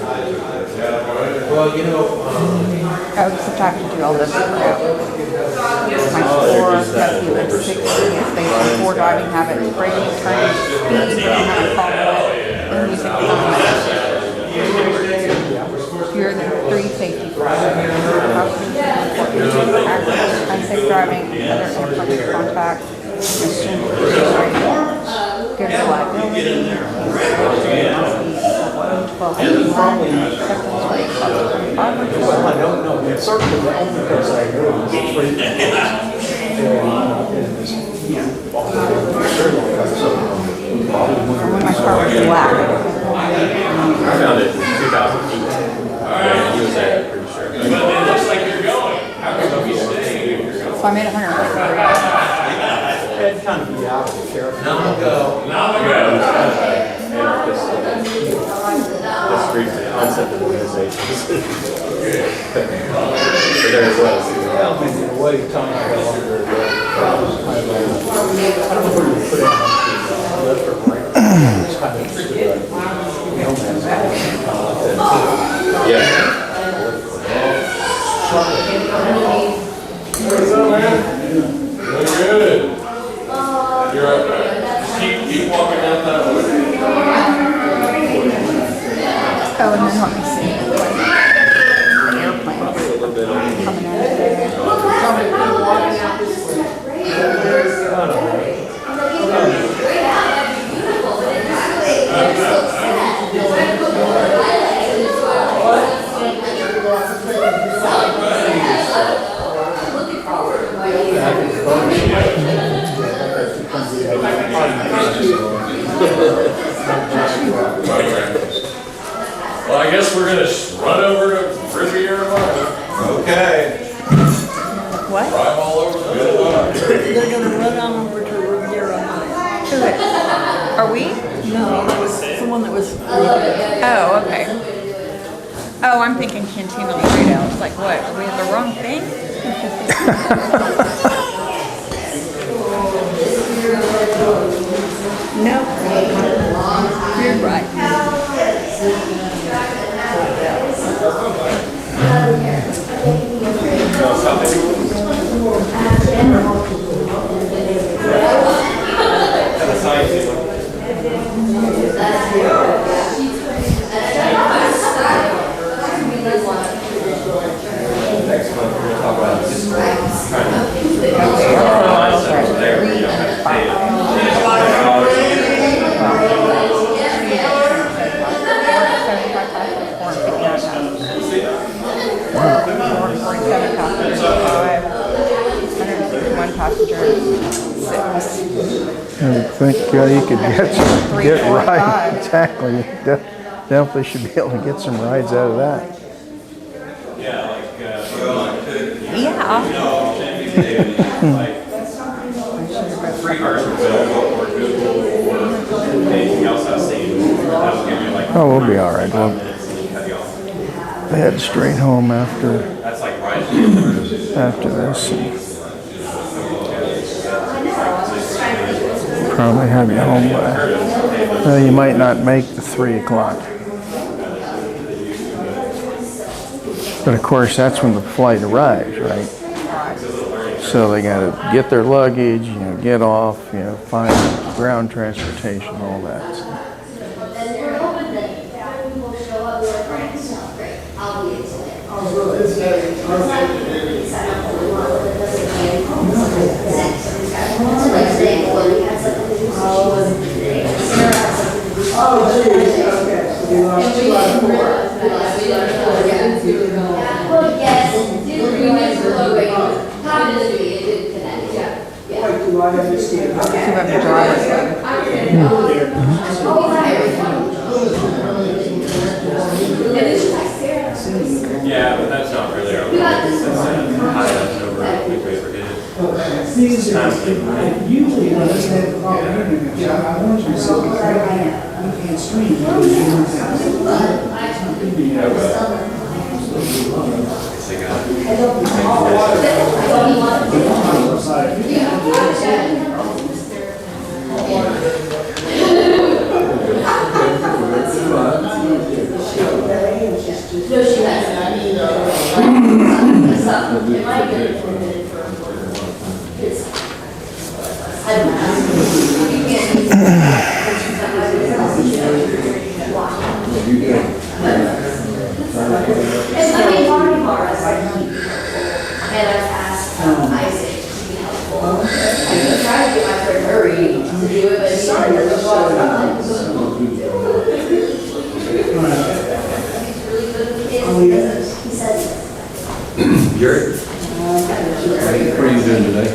Well, you know, except I have to do all this crap. My 4 nephew is 60. It's based on 4 driving habits, braking, turning, speed, learning how to follow it, and music comments. Here are the 3 safety factors. Unsafe driving, other influence contacts, good reliability, 12 acceptance rate, well, I don't know. It's certainly because I know it's free. when my car was black. I found it in 2008. And he was there, pretty sure. But it looks like you're going. How come you staying? So I made 150. It'd kind of be out of the character. Now go. The street concept of organizations. So there it was. In a way, Tom got under the I don't know where you put it on left or right. It's kind of Yeah. What's up, man? Doing good. You're up there. Just keep walking down that way. Oh, and then let me see. Airplanes coming in today. Well, I guess we're going to run over to Riviera Maya. Okay. What? Drive all over the middle of it. They're gonna run on over to Riviera Maya. Who is? Are we? No, it was someone that was. Oh, okay. Oh, I'm thinking Cantina Laredo. It's like, what? We have the wrong thing? Nope. You're right. Next month we're going to talk about just trying passengers, 6. I think you could get right. Exactly. Definitely should be able to get some rides out of that. Yeah, like, Yeah. free cars for Bill or Google or anything else I've seen. That'll give you like Oh, we'll be all right. 5 We'll minutes and you have you off. head straight home after That's like right. this. Probably have you home by. Well, you might not make the 3 o'clock. But of course, that's when the flight arrives, right? So they got to get their luggage, get off, find ground transportation, all that. So. Yeah, but that's not really our limit. That's high enough over. We forget it. Usually when it's had a problem, I want you to see we can't stream. It's like a party bar, it's like, and I've asked Isaac to be helpful. I've been trying to get my friend Murray to do it, but he started to walk around. He's really good with kids. He says. Jerry? What are you doing today?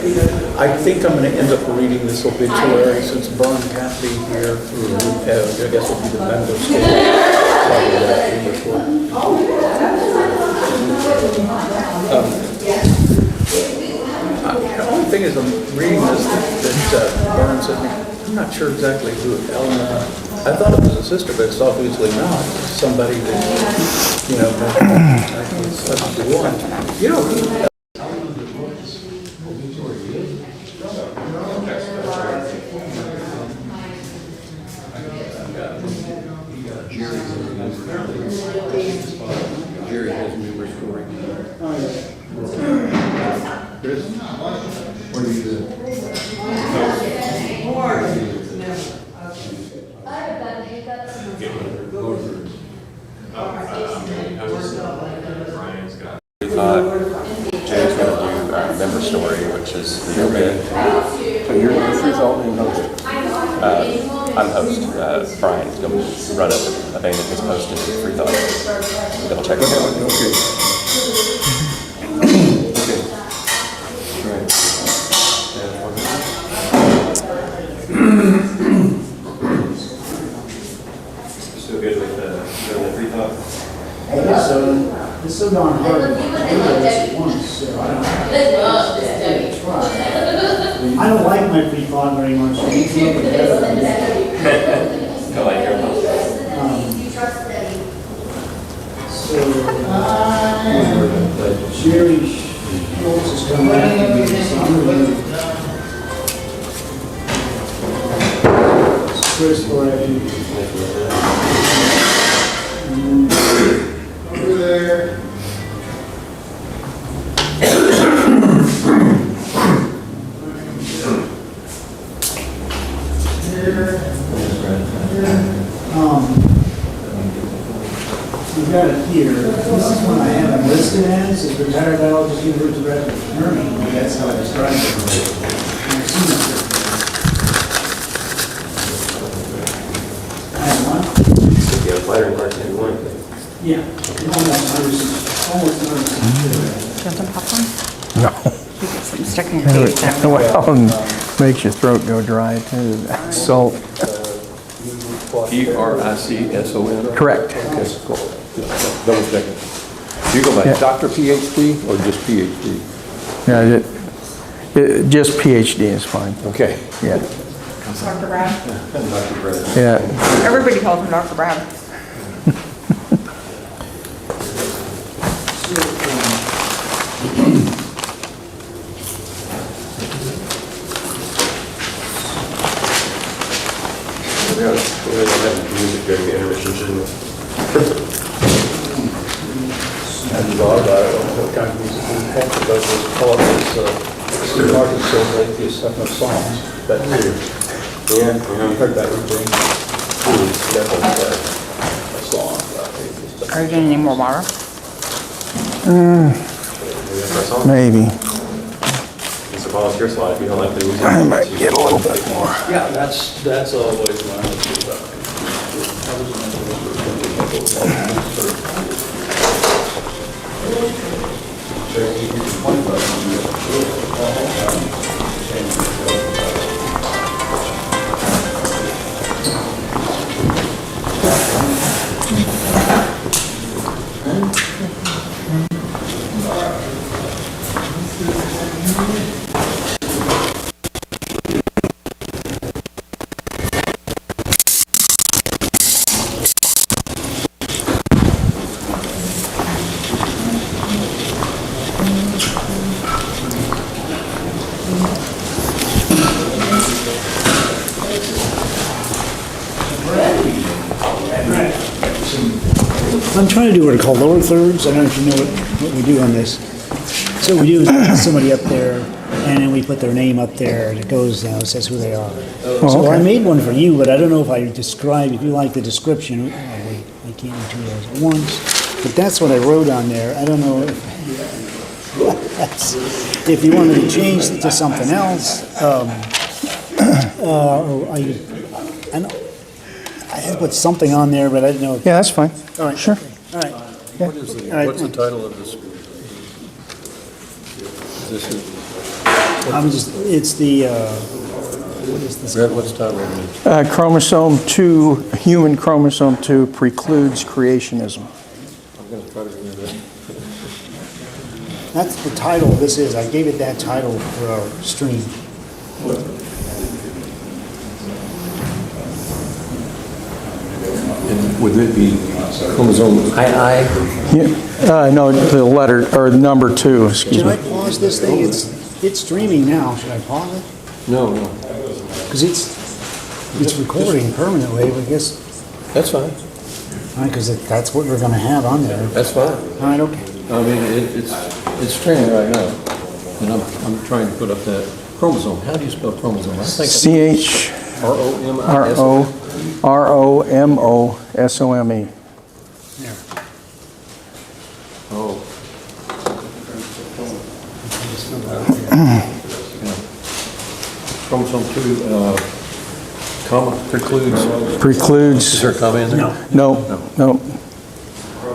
I think I'm gonna end up reading this obituary since Vern can't be here through, I guess it'll be the member schedule. Probably that English word. The only thing is, I'm reading this that Vern sent me. I'm not sure exactly who Elena. I thought it was a sister, but it's obviously not. It's somebody that, you know, 1971. You know. Jerry has numerous stories. Chris? What do you do? We thought James going to do a member story, which is the opening. So you're the free thought and host? I'm host. Brian's going to run a thing that gets posted to Free Thought. Double check it out. Okay. Still good with the Free Thought? It's so darn hard to do this at once, so I don't like my free thought very much. So you can look at that. I like your host. Jerry Schultz is coming after me, so I'm going to Chris Florey. Over there. We've got it here. This is one I have them listed as, is retired biologist, university graduate attorney. That's how I describe it. And I've seen it. I have one. Yeah, flattering parts if you want. Yeah. Almost noticed. Do you want some popcorn? No. You get some stuck in your face. Well, makes your throat go dry too. Salt. Erickson? Correct. Okay, cool. Just double checking. Do you go by Yeah. Dr. PhD or just PhD? Yeah, just PhD is fine. Okay. Yeah. Dr. Brad. Dr. Brad. Yeah. Everybody calls him Dr. Brad. We don't have music during the intermission, shouldn't we? And Bob, what kind of music we have to go to politics, Steve Martin says atheists have no songs. That's true. Yeah, I've heard that refrain. It's definitely a song about atheists. Are you getting any more water? Maybe. It's a volunteer slot if you don't like the music. I might get a little bit more. Yeah, that's always one of the I'm trying to do what are called lower thirds. I don't know if you know what we do on this. So we do somebody up there, and then we put their name up there, and it goes, says who they are. So I okay. made one for you, but I don't know if I describe, if you like the description. Oh, wait, I can't do two of those at once. But that's what I wrote on there. I don't know if you wanted to change it to something else. Or I had put something on there, but I didn't know. Yeah, that's fine. All right. Sure. All right. What's the title of this? It's the, what is this? Brett, what's the title of it? Chromosome 2, human chromosome 2 precludes creationism. I'm gonna try to remember that. That's the title of this is. I gave it that title for our stream. And would it be chromosome II? Yeah, no, the letter, or the number 2, excuse Should I me. pause this thing? It's streaming now. Should I pause it? No. Because it's recording permanently, I guess, That's fine, because that's what we're gonna have on there. that's fine. All right, okay. I mean, it's streaming right now, and I'm trying to put up that chromosome. How do you spell chromosome? I think C-H-R-O-M-O-S-O-M-E. There. Oh. Chromosome 2, comma, precludes. Precludes, Is there a comma in there? no.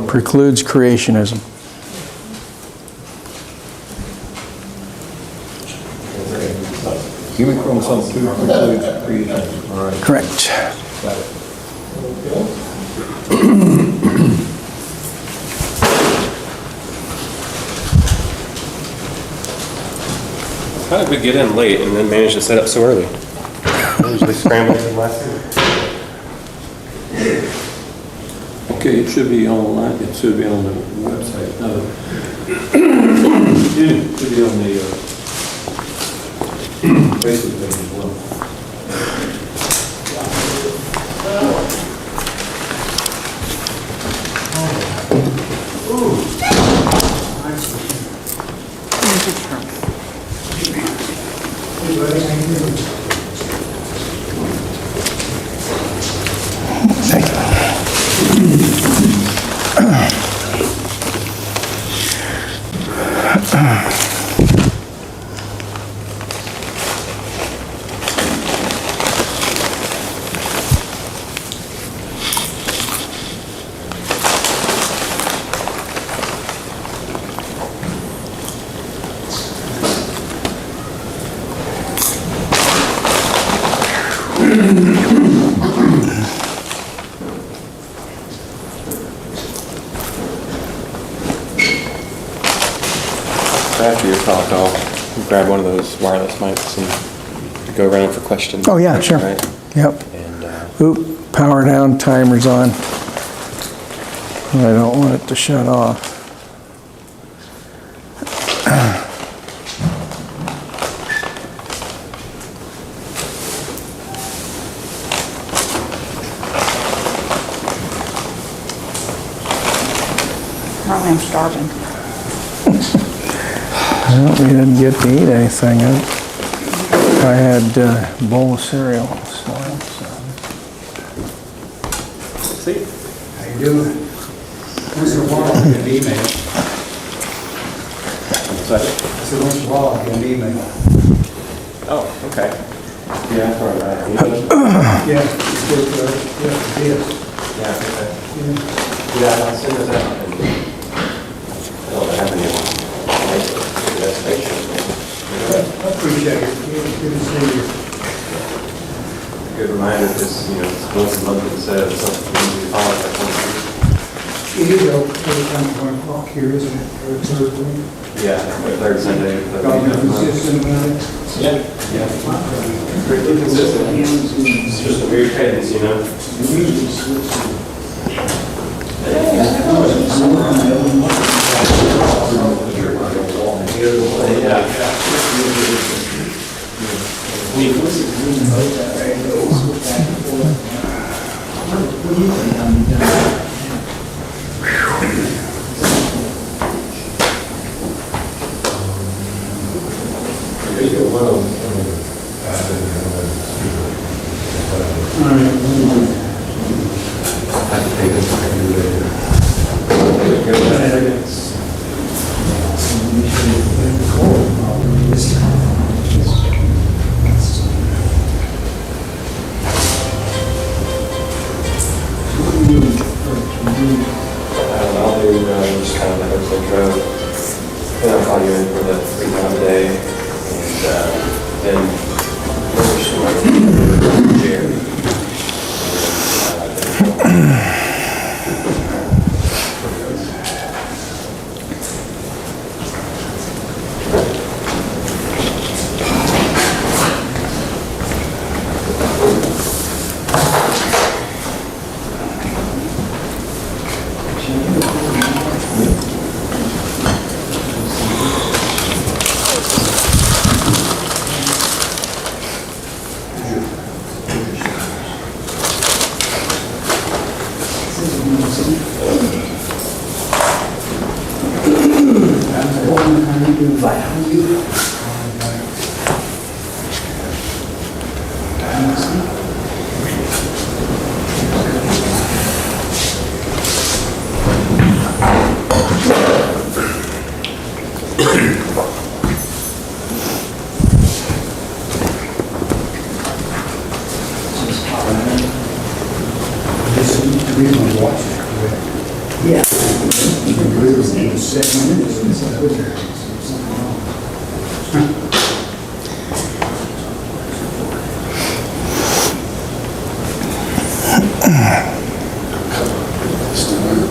Precludes creationism. Human chromosome 2 precludes creation. All right. Correct. Got it. How did we get in late and then manage to set up so early? Usually scrambling in last minute. Okay, it should be online, it should be on the website. It should be on the Facebook page as well. After your talk, I'll grab one of those wireless mics and go around for questions. Oh, yeah, sure. Right? Yep. And Oop, power down, timer's on. I don't want it to shut off. Apparently I'm starving. Well, we didn't get to eat anything. I had a bowl of cereal. So. see, How you doing? Once in a while, I get an email. so, So once in a while, I get an email. oh, okay. Yeah, that's all right. Yeah, it's good, yeah, it is. Yeah, okay. Yeah, I'll send this out. I don't have any more. That's I appreciate it. Good to see you. good reminder, because, you know, it's once a month instead of something we usually follow that once a week. It is every time 1 o'clock here, isn't it? Or Thursday? Yeah, third Sunday. Got to be consistent about it. Yeah, yeah. Pretty consistent. It's just a weird cadence, you know? So I drove, put out audio in for the 3 times a day, and then finished my Jerry.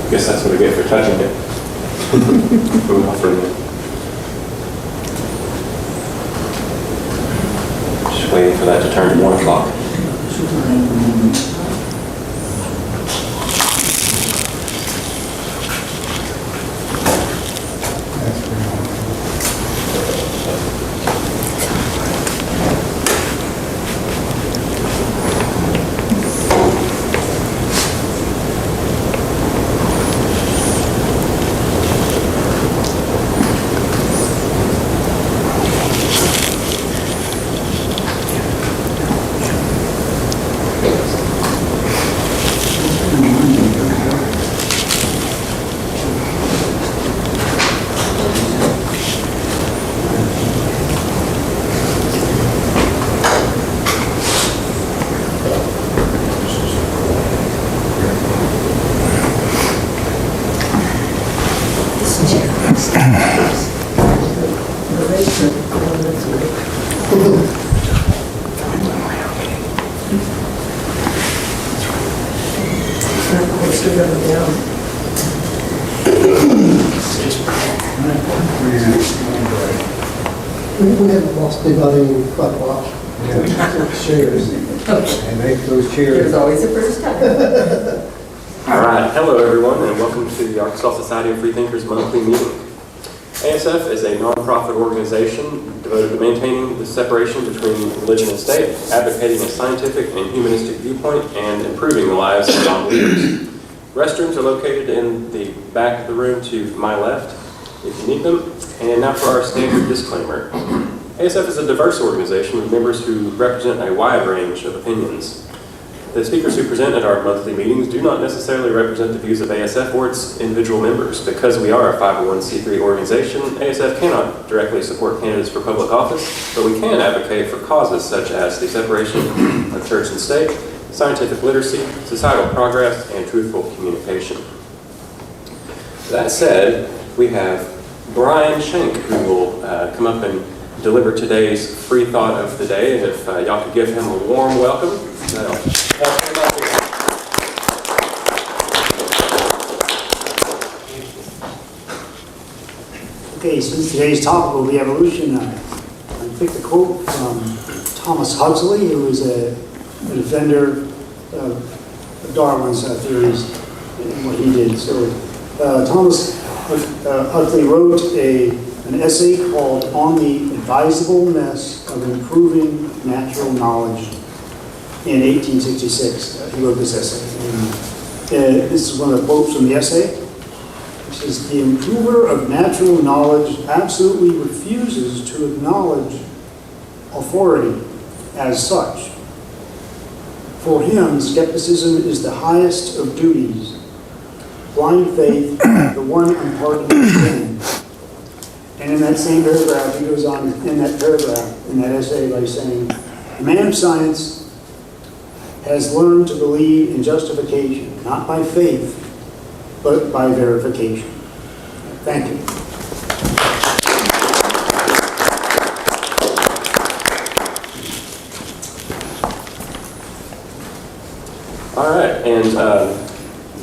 Guess that's what I get for touching it. For offering it. Just waiting for that to turn to 1 o'clock. We haven't lost anybody quite a lot. Chairs. And make those chairs. There's always a first time. All right, hello everyone, and welcome to the Arkansas Society of Freethinkers monthly meeting. ASF is a nonprofit organization devoted to maintaining the separation between religion and state, advocating a scientific and humanistic viewpoint, and improving the lives of non-believers. Restrooms are located in the back of the room to my left, if you need them. And now for our standard disclaimer. ASF is a diverse organization with members who represent a wide range of opinions. The speakers who present at our monthly meetings do not necessarily represent the views of ASF or its individual members. Because we are a 501c3 organization, ASF cannot directly support candidates for public office, but we can advocate for causes such as the separation of church and state, scientific literacy, societal progress, and truthful communication. That said, we have Brian Shank, who will come up and deliver today's free thought of the day. And if y'all could give him a warm welcome, that'll help him out here. Okay, since today's topic will be evolution, I picked a quote from Thomas Huxley, who was a defender of Darwin's theories and what he did. So Thomas Huxley wrote an essay called On the Advisableness of Improving Natural Knowledge in 1866. He wrote this essay. And this is one of the quotes from the essay. It says, "The improver of natural knowledge absolutely refuses to acknowledge authority as such. For him, skepticism is the highest of duties, blind faith, the one unpardonable sin." And in that same paragraph, he goes on in that paragraph, in that essay, by saying, "The man of science has learned to believe in justification, not by faith, but by verification." Thank you. All right, and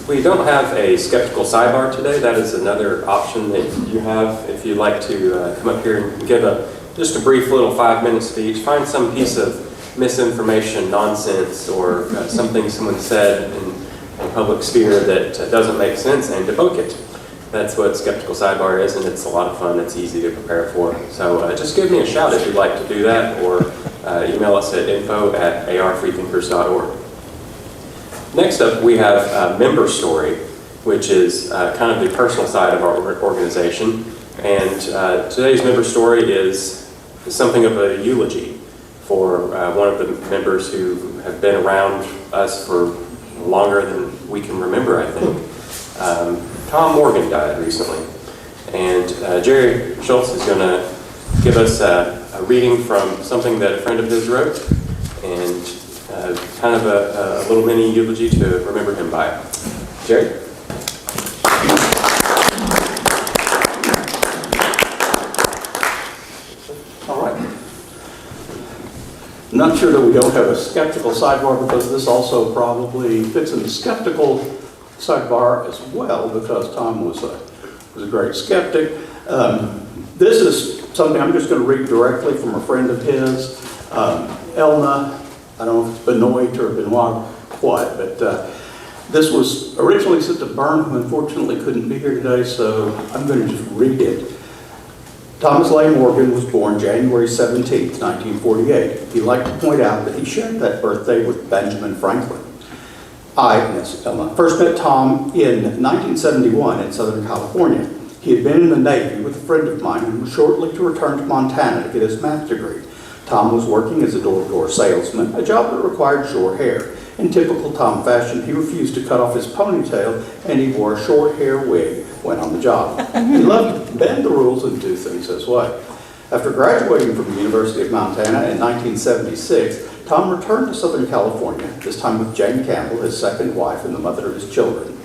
we don't have a skeptical sidebar today. That is another option that you have if you'd like to come up here and give just a brief little 5-minute speech. Find some piece of misinformation, nonsense, or something someone said in public sphere that doesn't make sense and debunk it. That's what skeptical sidebar is, and it's a lot of fun. It's easy to prepare for. So just give me a shout if you'd like to do that, or email us at info@arfreethinkers.org. Next up, we have a member story, which is kind of the personal side of our organization. And today's member story is something of a eulogy for one of the members who have been around us for longer than we can remember, I think. Tom Morgan died recently. And Jerry Schultz is going to give us a reading from something that a friend of his wrote, and kind of a little mini eulogy to remember him by. Jerry? All right. I'm not sure that we don't have a skeptical sidebar, because this also probably fits in the skeptical sidebar as well, because Tom was a great skeptic. This is something I'm just going to read directly from a friend of his, Elna. I don't know if it's Benoit or Benoit what, but this was originally sent to Byrne, who unfortunately couldn't be here today, so I'm going to just read it. Thomas Lane Morgan was born January 17, 1948. He'd like to point out that he shared that birthday with Benjamin Franklin. First met Tom in 1971 in Southern California. He had been in the Navy with a friend of mine and was shortly to return to Montana to get his math degree. Tom was working as a door-to-door salesman, a job that required short hair. In typical Tom fashion, he refused to cut off his ponytail, and he wore a short hair wig when on the job. He loved to bend the rules and do things his way. After graduating from the University of Montana in 1976, Tom returned to Southern California, this time with Jane Campbell, his second wife and the mother of his children.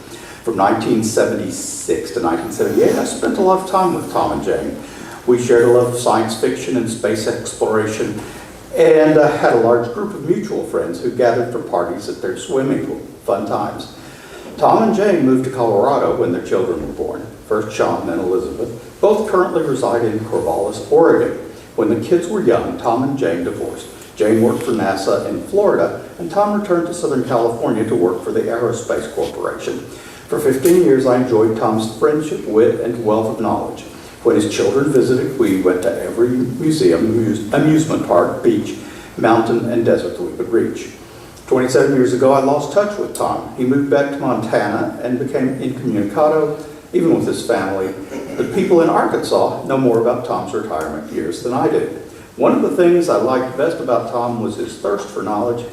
From 1976 to 1978, I spent a lot of time with Tom and Jane. We shared a love of science fiction and space exploration, and had a large group of mutual friends who gathered for parties at their swimming pool. Fun times. Tom and Jane moved to Colorado when their children were born. First Sean, then Elizabeth. Both currently reside in Corvallis, Oregon. When the kids were young, Tom and Jane divorced. Jane worked for NASA in Florida, and Tom returned to Southern California to work for the Aerospace Corporation. For 15 years, I enjoyed Tom's friendship, wit, and wealth of knowledge. When his children visited, we went to every museum, amusement park, beach, mountain, and desert that we could reach. 27 years ago, I lost touch with Tom. He moved back to Montana and became incommunicado, even with his family. The people in Arkansas know more about Tom's retirement years than I do. One of the things I liked best about Tom was his thirst for knowledge.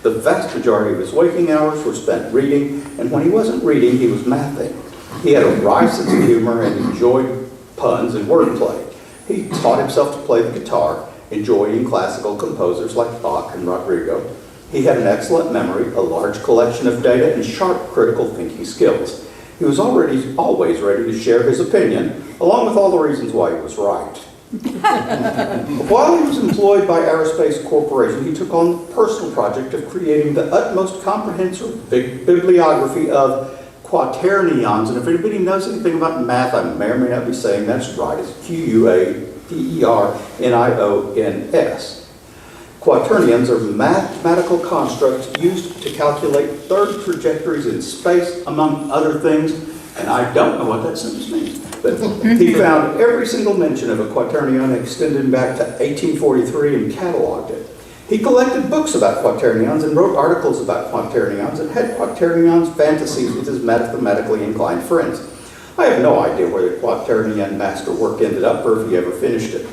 The vast majority of his waking hours were spent reading, and when he wasn't reading, he was mathing. He had a wry sense of humor and enjoyed puns and wordplay. He taught himself to play the guitar, enjoying classical composers like Bach and Rodrigo. He had an excellent memory, a large collection of data, and sharp critical thinking skills. He was always ready to share his opinion, along with all the reasons why he was right. While he was employed by Aerospace Corporation, he took on the personal project of creating the utmost comprehensive bibliography of quaternions. And if anybody knows anything about math, I may or may not be saying that's right. It's Quaternions. Quaternions are mathematical constructs used to calculate third trajectories in space, among other things. And I don't know what that sentence means. But he found every single mention of a quaternion extending back to 1843 and cataloged it. He collected books about quaternions and wrote articles about quaternions and had quaternions fantasies with his mathematically inclined friends. I have no idea where the quaternion masterwork ended up or if he ever finished it.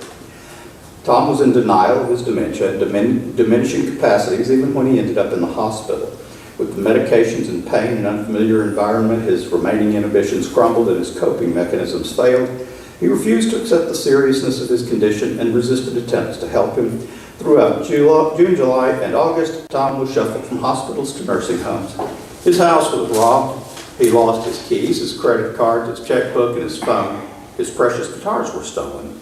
Tom was in denial of his dementia and diminishing capacities even when he ended up in the hospital. With the medications and pain and unfamiliar environment, his remaining inhibitions crumbled and his coping mechanisms failed. He refused to accept the seriousness of his condition and resisted attempts to help him. Throughout June, July, and August, Tom was shuffled from hospitals to nursing homes. His house was robbed, He lost his keys, his credit card, his checkbook, and his phone. His precious guitars were stolen.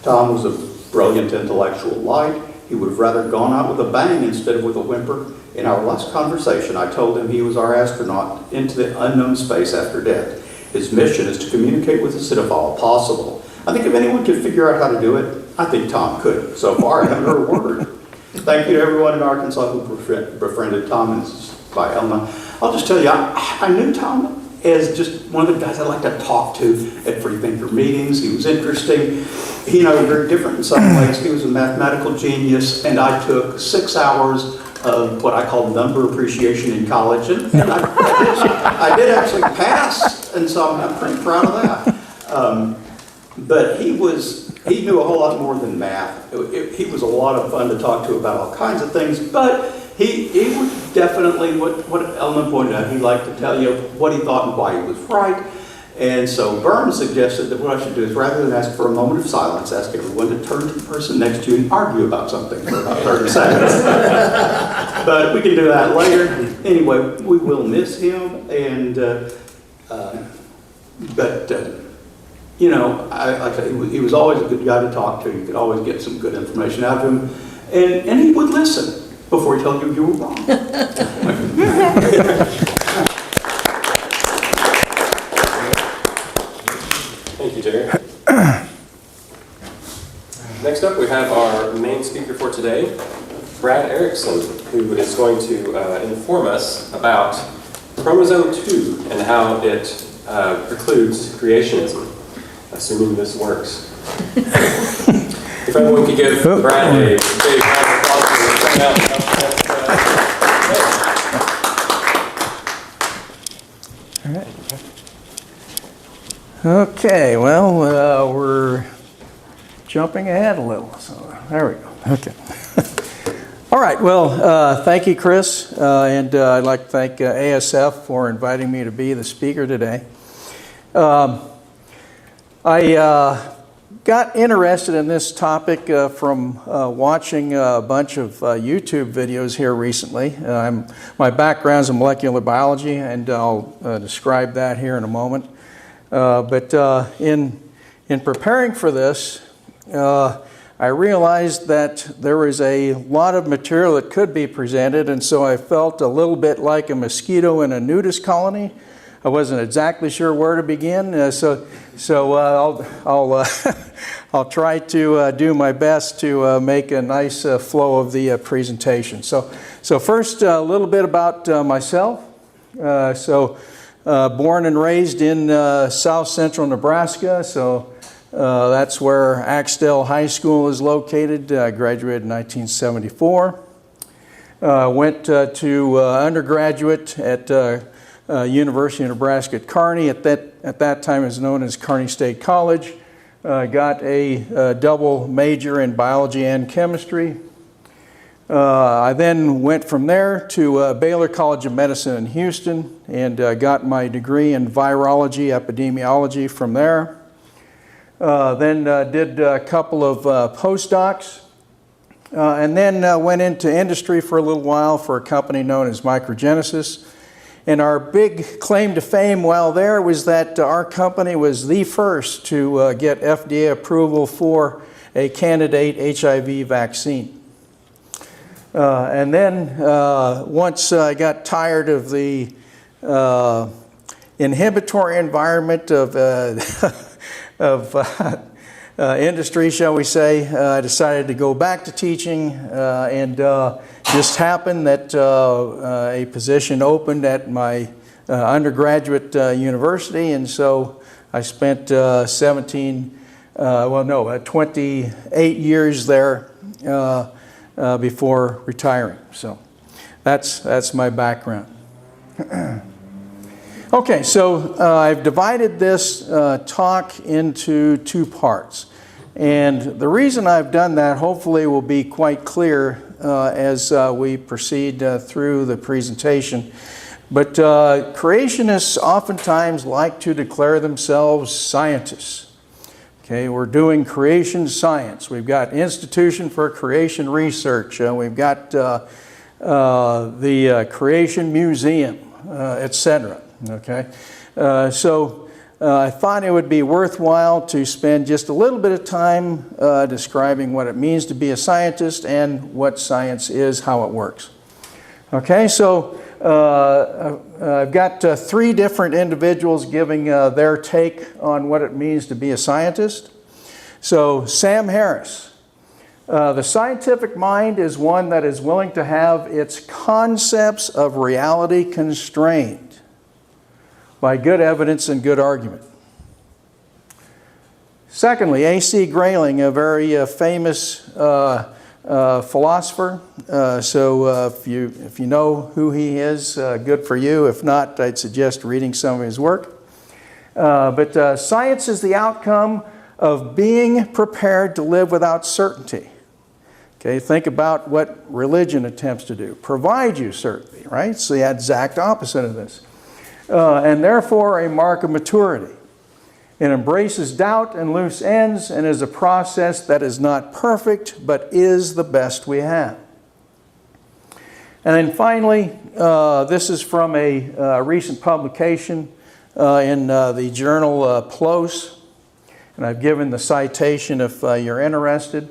Tom was a brilliant intellectual light. He would have rather gone out with a bang instead of with a whimper. In our last conversation, I told him he was our astronaut into the unknown space after death. His mission is to communicate with us if all possible. I think if anyone could figure out how to do it, I think Tom could. So far, I haven't heard a word. Thank you to everyone in Arkansas who befriended Tom, and this is by Elna. I'll just tell you, I knew Tom as just one of the guys I like to talk to at Freethinker meetings. He was interesting. He and I were very different in some ways. He was a mathematical genius, and I took 6 hours of what I call number appreciation in college, and I did actually pass, and so I'm pretty proud of that. But he knew a whole lot more than math. He was a lot of fun to talk to about all kinds of things, but he was definitely, what Ellen pointed out, he liked to tell you what he thought and why he was right. And so Burns suggested that what I should do is, rather than ask for a moment of silence, ask everyone to turn to the person next to you and argue about something for about 30 seconds. But we can do that later. Anyway, we will miss him, and you know, like I said, he was always a good guy to talk to. You could always get some good information out of him, and he would listen before he told you you were wrong. Thank you, Jerry. Next up, we have our main speaker for today, Brad Erickson, who is going to inform us about Chromosome 2 and how it precludes creationism, assuming this works. If everyone could give Brad a big round of applause for coming out and helping All right. Okay, well, we're jumping ahead a little, so there we go. Okay. All right, well, thank you, Chris, and I'd like to thank ASF for inviting me to be the speaker today. I got interested in this topic from watching a bunch of YouTube videos here recently. My background is in molecular biology, and I'll describe that here in a moment. But in preparing for this, I realized that there was a lot of material that could be presented, and so I felt a little bit like a mosquito in a nudist colony. I wasn't exactly sure where to begin, so I'll try to do my best to make a nice flow of the presentation. So first, a little bit about myself. Born and raised in south central Nebraska, so that's where Axtell High School is located. I graduated in 1974. Went to undergraduate at University of Nebraska at Kearney. At that time it was known as Kearney State College. Got a double major in biology and chemistry. I then went from there to Baylor College of Medicine in Houston and got my degree in virology, epidemiology from there. Then did a couple of postdocs, and then went into industry for a little while for a company known as Microgenesis. And our big claim to fame while there was that our company was the first to get FDA approval for a candidate HIV vaccine. And then once I got tired of the inhibitory environment of industry, shall we say, I decided to go back to teaching, and just happened that a position opened at my undergraduate university, and so I spent 28 years there before retiring. So that's my background. Okay, so I've divided this talk into two parts. And the reason I've done that hopefully will be quite clear as we proceed through the presentation. But creationists oftentimes like to declare themselves scientists. Okay, we're doing creation science. We've got Institution for Creation Research. We've got the Creation Museum, etc. Okay? I thought it would be worthwhile to spend just a little bit of time describing what it means to be a scientist and what science is, how it works. Okay, so I've got 3 different individuals giving their take on what it means to be a scientist. So Sam Harris. The scientific mind is one that is willing to have its concepts of reality constrained by good evidence and good argument. Secondly, A.C. Grayling, a very famous philosopher. If you know who he is, good for you. If not, I'd suggest reading some of his work. But science is the outcome of being prepared to live without certainty. Okay, think about what religion attempts to do. Provide you certainty, right? It's the exact opposite of this. And therefore a mark of maturity. It embraces doubt and loose ends and is a process that is not perfect but is the best we have. And then finally, this is from a recent publication in the journal PLOS. And I've given the citation if you're interested.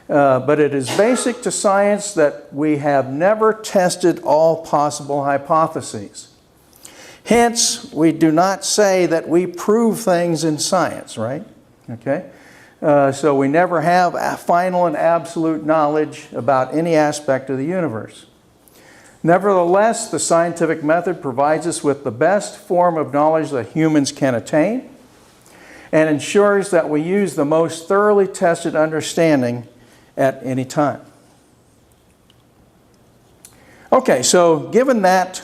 But it is basic to science that we have never tested all possible hypotheses. Hence, we do not say that we prove things in science, right? Okay? So we never have a final and absolute knowledge about any aspect of the universe. Nevertheless, the scientific method provides us with the best form of knowledge that humans can attain and ensures that we use the most thoroughly tested understanding at any time. Okay, so given that,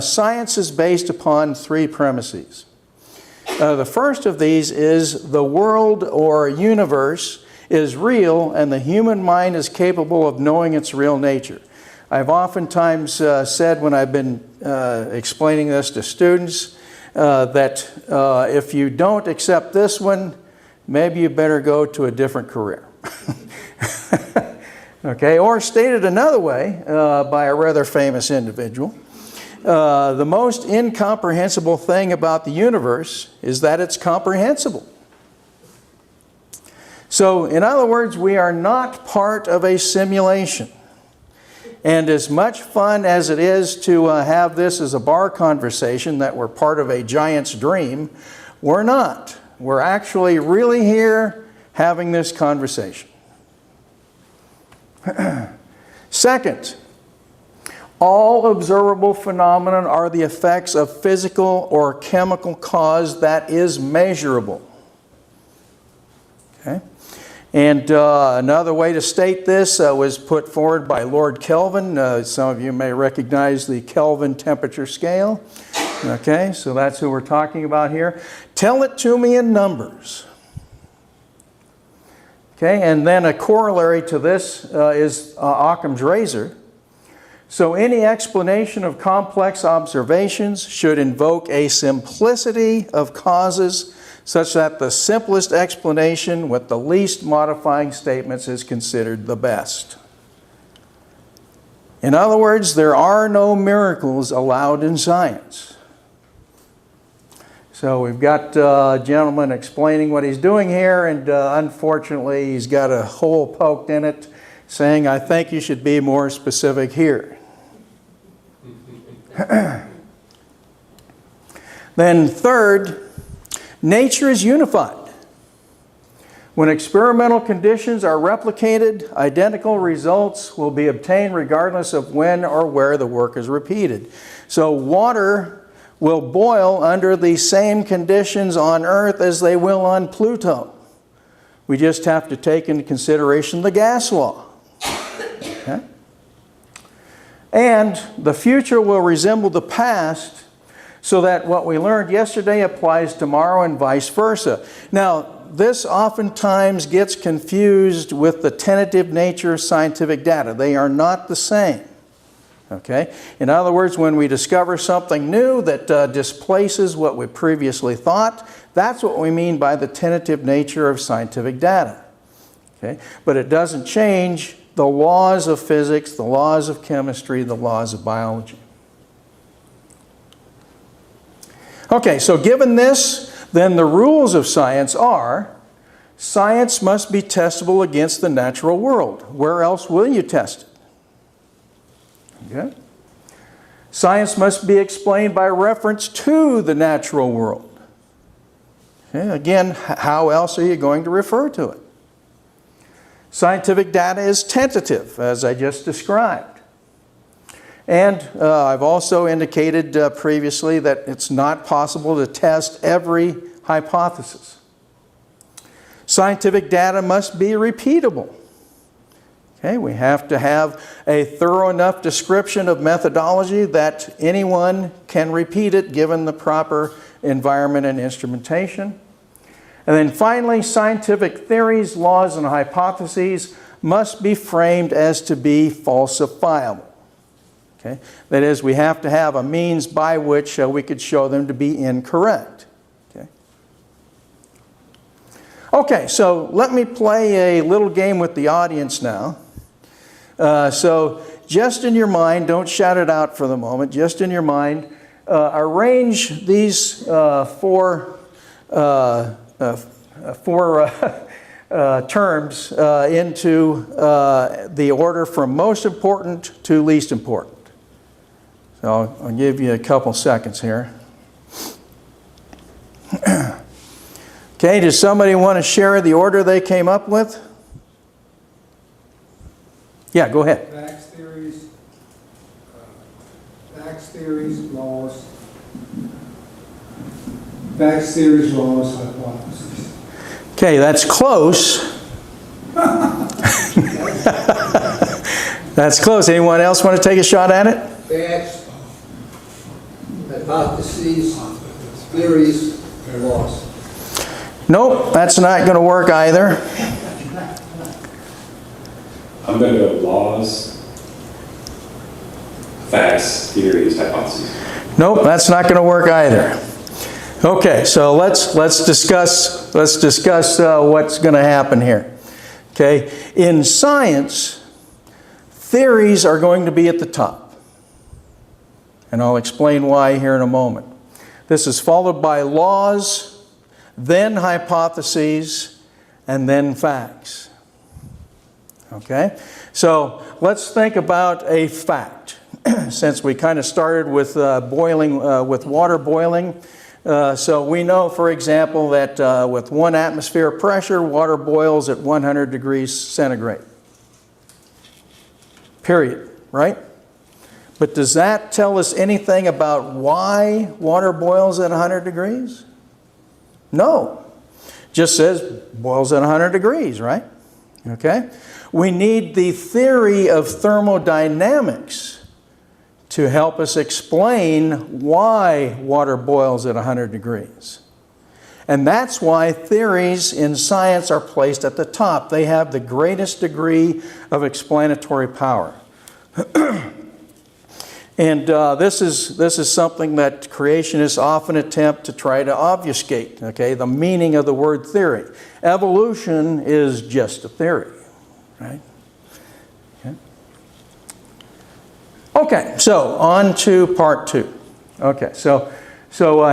science is based upon 3 premises. The first of these is the world or universe is real and the human mind is capable of knowing its real nature. I've oftentimes said when I've been explaining this to students that if you don't accept this one, maybe you better go to a different career. Okay, or stated another way by a rather famous individual, the most incomprehensible thing about the universe is that it's comprehensible. So, in other words, we are not part of a simulation. And as much fun as it is to have this as a bar conversation that we're part of a giant's dream, we're not. We're actually really here having this conversation. Second, all observable phenomena are the effects of physical or chemical cause that is measurable. Okay? And another way to state this was put forward by Lord Kelvin. Some of you may recognize the Kelvin temperature scale. Okay, so that's who we're talking about here. Tell it to me in numbers. Okay, and then a corollary to this is Occam's razor. So any explanation of complex observations should invoke a simplicity of causes such that the simplest explanation with the least modifying statements is considered the best. In other words, there are no miracles allowed in science. So we've got a gentleman explaining what he's doing here, and unfortunately he's got a hole poked in it saying, I think you should be more specific here. Then third, nature is unified. When experimental conditions are replicated, identical results will be obtained regardless of when or where the work is repeated. So water will boil under the same conditions on Earth as they will on Pluto. We just have to take into consideration the gas law. Okay? And the future will resemble the past so that what we learned yesterday applies tomorrow and vice versa. Now, this oftentimes gets confused with the tentative nature of scientific data. They are not the same. Okay? In other words, when we discover something new that displaces what we previously thought, that's what we mean by the tentative nature of scientific data. Okay? But it doesn't change the laws of physics, the laws of chemistry, the laws of biology. Okay, so given this, then the rules of science are, science must be testable against the natural world. Where else will you test it? Okay? Science must be explained by reference to the natural world. Okay, again, how else are you going to refer to it? Scientific data is tentative, as I just described. And I've also indicated previously that it's not possible to test every hypothesis. Scientific data must be repeatable. Okay, we have to have a thorough enough description of methodology that anyone can repeat it given the proper environment and instrumentation. And then finally, scientific theories, laws, and hypotheses must be framed as to be falsifiable. Okay? That is, we have to have a means by which we could show them to be incorrect. Okay, so let me play a little game with the audience now. So just in your mind, don't shout it out for the moment, just in your mind, arrange these four terms into the order from most important to least important. So I'll give you a couple seconds here. Okay, does somebody want to share the order they came up with? Yeah, go ahead. Facts, theories, laws. Facts, theories, laws, hypotheses. Okay, that's close. That's close. Anyone else want to take a shot at it? Facts, hypotheses, theories, laws. Nope, that's not going to work either. I'm going to go laws, facts, theories, hypotheses. Nope, that's not going to work either. Okay, so let's discuss what's going to happen here. Okay, in science, theories are going to be at the top, and I'll explain why here in a moment. This is followed by laws, then hypotheses, and then facts. Okay, so let's think about a fact. Since we kind of started with with water boiling, so we know, for example, that with 1 atmosphere pressure, water boils at 100 degrees centigrade. Period, right? But does that tell us anything about why water boils at 100 degrees? No. Just says boils at 100 degrees, right? Okay? We need the theory of thermodynamics to help us explain why water boils at 100 degrees. And that's why theories in science are placed at the top. They have the greatest degree of explanatory power. And this is something that creationists often attempt to try to obfuscate, okay, the meaning of the word theory. Evolution is just a theory, right? Okay, so on to part 2. Okay, so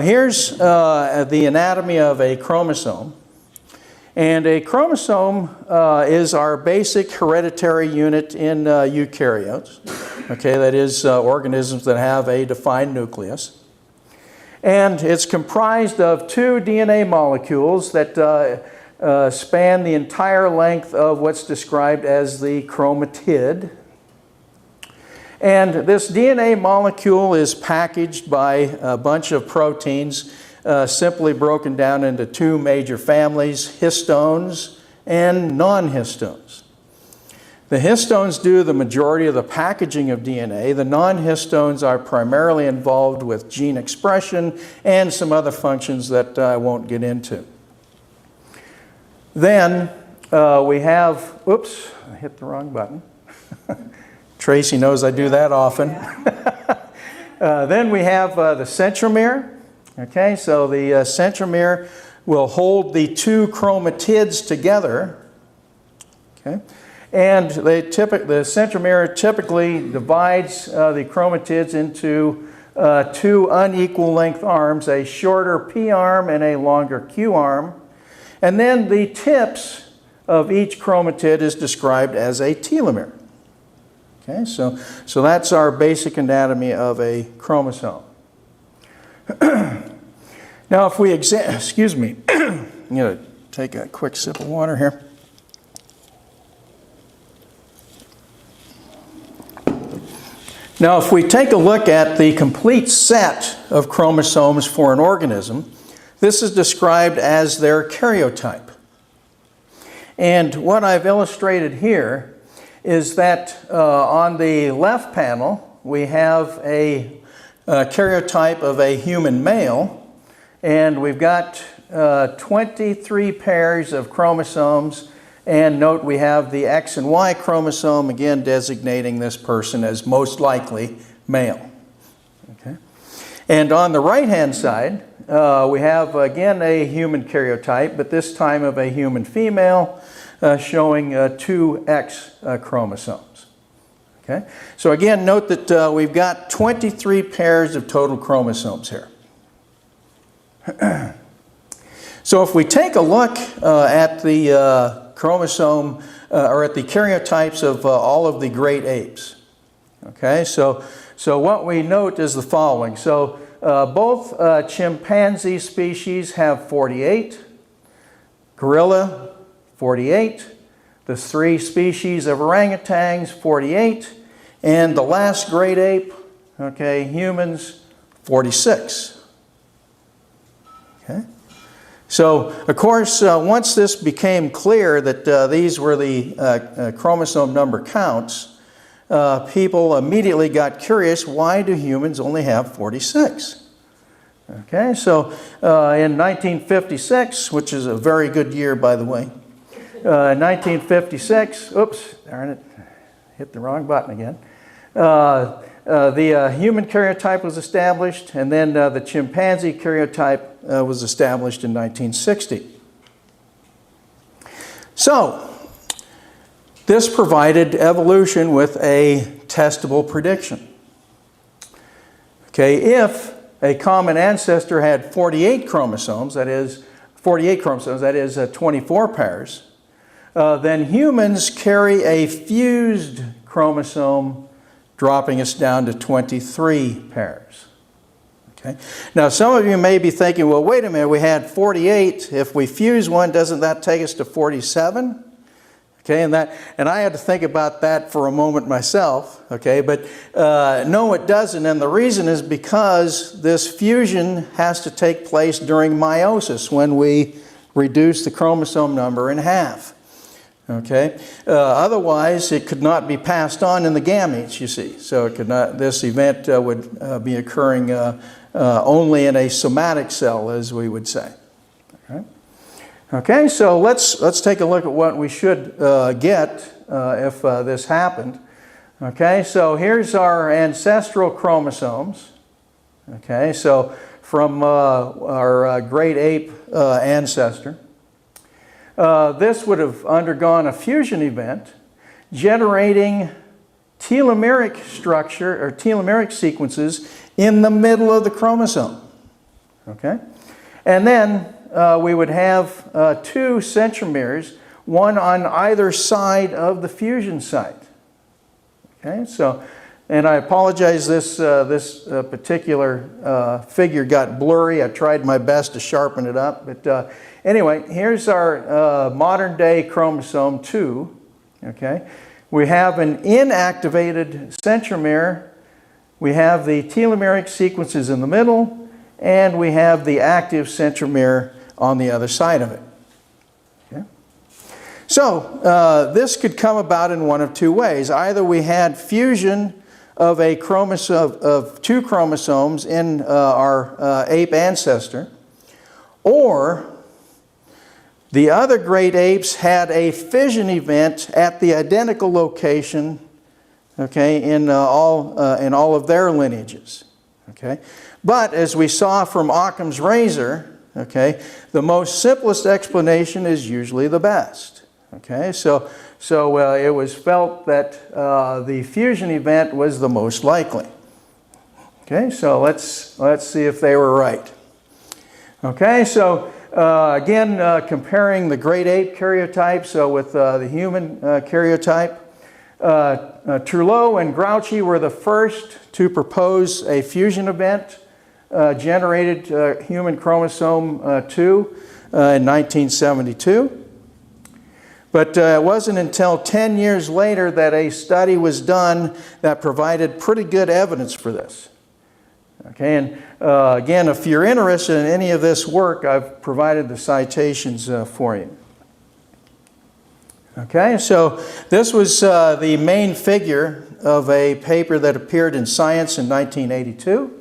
here's the anatomy of a chromosome. And a chromosome is our basic hereditary unit in eukaryotes. Okay, that is organisms that have a defined nucleus. And it's comprised of 2 DNA molecules that span the entire length of what's described as the chromatid. And this DNA molecule is packaged by a bunch of proteins simply broken down into 2 major families, histones and non-histones. The histones do the majority of the packaging of DNA. The non-histones are primarily involved with gene expression and some other functions that I won't get into. Then we have, oops, I hit the wrong button. Tracy knows I do that often. Then we have the centromere. Okay, so the centromere will hold the 2 chromatids together. Okay, and the centromere typically divides the chromatids into two unequal length arms, a shorter P arm and a longer Q arm. And then the tips of each chromatid is described as a telomere. Okay, so that's our basic anatomy of a chromosome. Now if we excuse me, I'm going to take a quick sip of water here. Now if we take a look at the complete set of chromosomes for an organism, this is described as their karyotype. And what I've illustrated here is that on the left panel we have a karyotype of a human male, and we've got 23 pairs of chromosomes, and note we have the X and Y chromosome, again designating this person as most likely male. Okay. And on the right hand side we have again a human karyotype, but this time of a human female, showing two X chromosomes. Okay? So again, note that we've got 23 pairs of total chromosomes here. So if we take a look at the chromosome, or at the karyotypes of all of the great apes. Okay, so what we note is the following. So both chimpanzee species have 48, gorilla 48, the three species of orangutans 48, and the last great ape, okay, humans 46. Okay. So, of course, once this became clear that these were the chromosome number counts, people immediately got curious, why do humans only have 46? Okay, so in 1956, which is a very good year, by the way, 1956, oops, darn it, hit the wrong button again. The human karyotype was established, and then the chimpanzee karyotype was established in 1960. So, this provided evolution with a testable prediction. Okay, if a common ancestor had 48 chromosomes, that is 24 pairs, then humans carry a fused chromosome, dropping us down to 23 pairs. Okay. Now some of you may be thinking, well, wait a minute, we had 48. If we fuse one, doesn't that take us to 47? Okay, and I had to think about that for a moment myself. Okay, but no, it doesn't, and the reason is because this fusion has to take place during meiosis, when we reduce the chromosome number in half. Okay, otherwise it could not be passed on in the gametes, you see. So it could not. This event would be occurring only in a somatic cell, as we would say. Okay, okay, so let's take a look at what we should get if this happened. Okay, so here's our ancestral chromosomes. Okay, so from our great ape ancestor. This would have undergone a fusion event, generating telomeric structure or telomeric sequences in the middle of the chromosome. Okay, and then we would have two centromeres, one on either side of the fusion site. Okay, so, and I apologize, this particular figure got blurry. I tried my best to sharpen it up, but anyway, here's our modern day chromosome 2. Okay, we have an inactivated centromere, we have the telomeric sequences in the middle, and we have the active centromere on the other side of it. Okay. So this could come about in one of two ways. Either we had fusion of a chromosome of two chromosomes in our ape ancestor, or the other great apes had a fission event at the identical location, okay, in all of their lineages. Okay, but as we saw from Occam's razor, okay, the most simplest explanation is usually the best. Okay, so it was felt that the fusion event was the most likely. Okay, so let's see if they were right. Okay, so again, comparing the great ape karyotype, so with the human karyotype, Trudeau and Grouchy were the first to propose a fusion event generated human chromosome 2 in 1972. But it wasn't until 10 years later that a study was done that provided pretty good evidence for this. Okay, and again, if you're interested in any of this work, I've provided the citations for you. Okay, so this was the main figure of a paper that appeared in Science in 1982.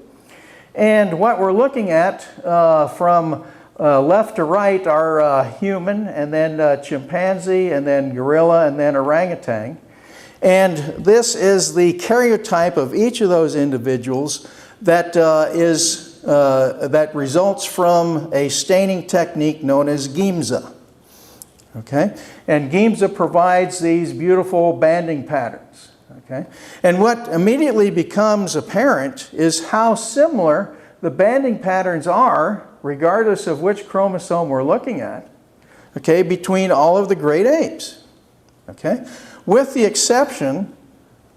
And what we're looking at from left to right are human, and then chimpanzee, and then gorilla, and then orangutan. And this is the karyotype of each of those individuals that that results from a staining technique known as Giemsa. Okay, and Giemsa provides these beautiful banding patterns. Okay, and what immediately becomes apparent is how similar the banding patterns are, regardless of which chromosome we're looking at. Okay, between all of the great apes. Okay, with the exception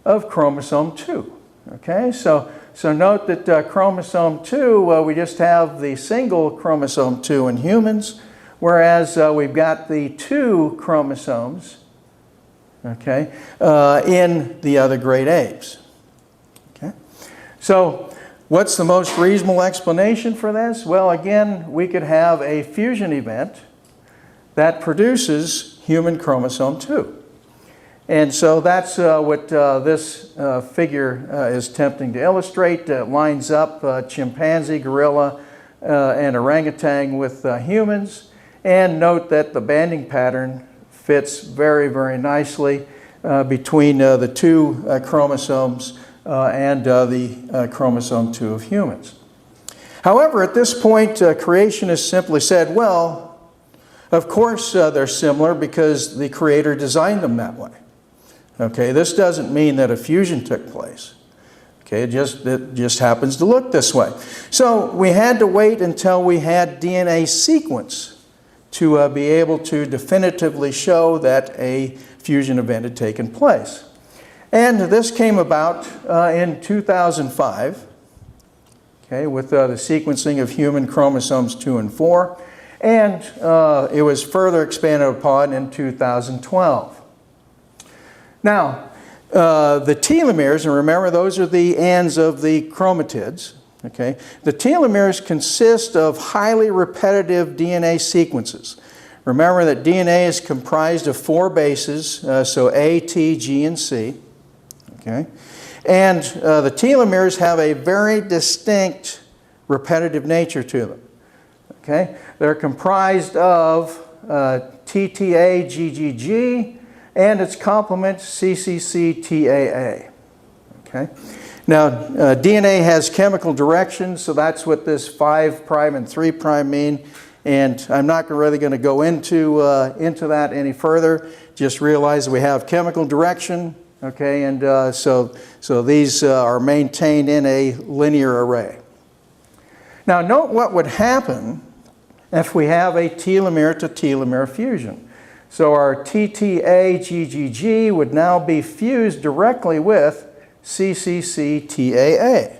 of chromosome 2. Okay, so note that chromosome 2, we just have the single chromosome 2 in humans, whereas we've got the 2 chromosomes, okay, in the other great apes. Okay, so what's the most reasonable explanation for this? Well, again, we could have a fusion event that produces human chromosome 2. And so that's what this figure is attempting to illustrate. It lines up chimpanzee, gorilla, and orangutan with humans. And note that the banding pattern fits very, very nicely between the 2 chromosomes and the chromosome 2 of humans. However, at this point, creationists simply said, well, of course they're similar because the Creator designed them that way. Okay, this doesn't mean that a fusion took place. Okay, it just happens to look this way. So we had to wait until we had DNA sequence to be able to definitively show that a fusion event had taken place. And this came about in 2005, okay, with the sequencing of human chromosomes 2 and 4. And it was further expanded upon in 2012. Now, the telomeres, and remember those are the ends of the chromatids, okay? The telomeres consist of highly repetitive DNA sequences. Remember that DNA is comprised of 4 bases, so A, T, G, and C, okay? And the telomeres have a very distinct repetitive nature to them, okay? They're comprised of TTA, GGG, and its complement CCC-TAA. Okay? Now, DNA has chemical directions, so that's what this 5' and 3' mean. And I'm not really going to go into that any further. Just realize we have chemical direction, okay? And so these are maintained in a linear array. Now, note what would happen if we have a telomere-to-telomere fusion. So our TTA-GGG would now be fused directly with CCC-TAA.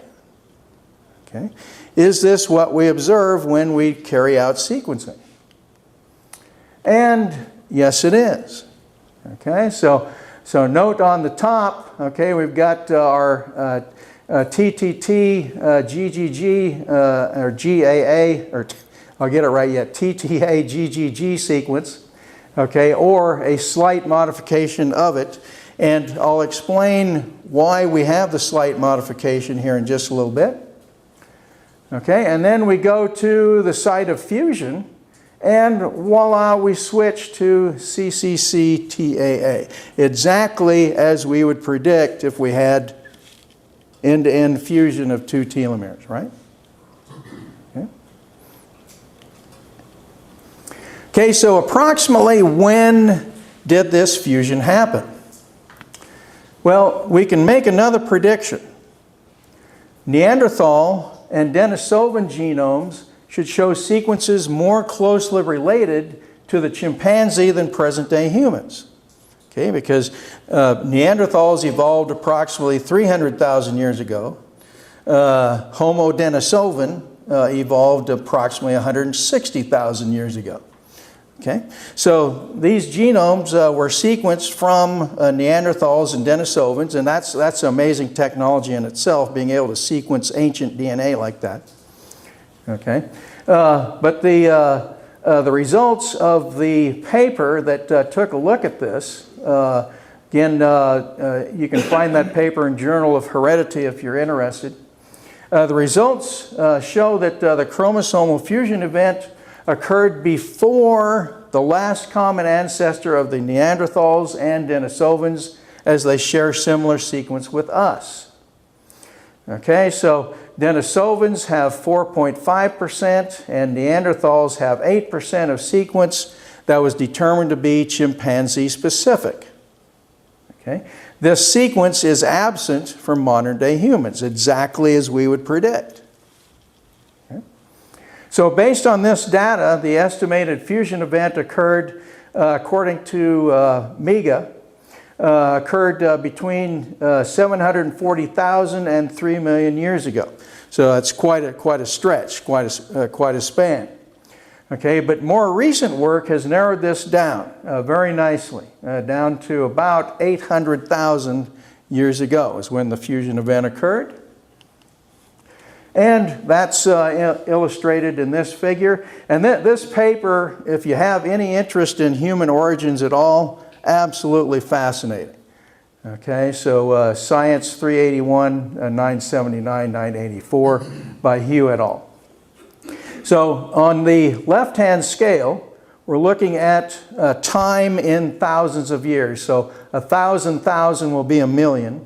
Okay. Is this what we observe when we carry out sequencing? And yes, it is. Okay, so note on the top, okay, we've got our TTT, GGG, or GAA, or I'll get it right yet, TTA, GGG sequence. Okay, or a slight modification of it. And I'll explain why we have the slight modification here in just a little bit. Okay, and then we go to the site of fusion, and voila, we switch to CCC-TAA. Exactly as we would predict if we had end-to-end fusion of 2 telomeres, right? Okay, so approximately when did this fusion happen? Well, we can make another prediction. Neanderthal and Denisovan genomes should show sequences more closely related to the chimpanzee than present-day humans. Okay, because Neanderthals evolved approximately 300,000 years ago. Homo denisovan evolved approximately 160,000 years ago. Okay, so these genomes were sequenced from Neanderthals and Denisovans, and that's amazing technology in itself, being able to sequence ancient DNA like that. Okay, but the results of the paper that took a look at this, again, you can find that paper in Journal of Heredity if you're interested. The results show that the chromosomal fusion event occurred before the last common ancestor of the Neanderthals and Denisovans, as they share similar sequence with us. Okay, so Denisovans have 4.5% and Neanderthals have 8% of sequence that was determined to be chimpanzee specific. Okay, this sequence is absent from modern day humans, exactly as we would predict. So based on this data, the estimated fusion event occurred, according to MEGA, occurred between 740,000 and 3 million years ago. So that's quite a stretch, quite a span. Okay, but more recent work has narrowed this down very nicely, down to about 800,000 years ago is when the fusion event occurred. And that's illustrated in this figure. And this paper, if you have any interest in human origins at all, absolutely fascinating. Okay, so Science 381, 979, 984 by Hugh et al. So on the left-hand scale, we're looking at time in thousands of years. So 1,000,000 will be a million.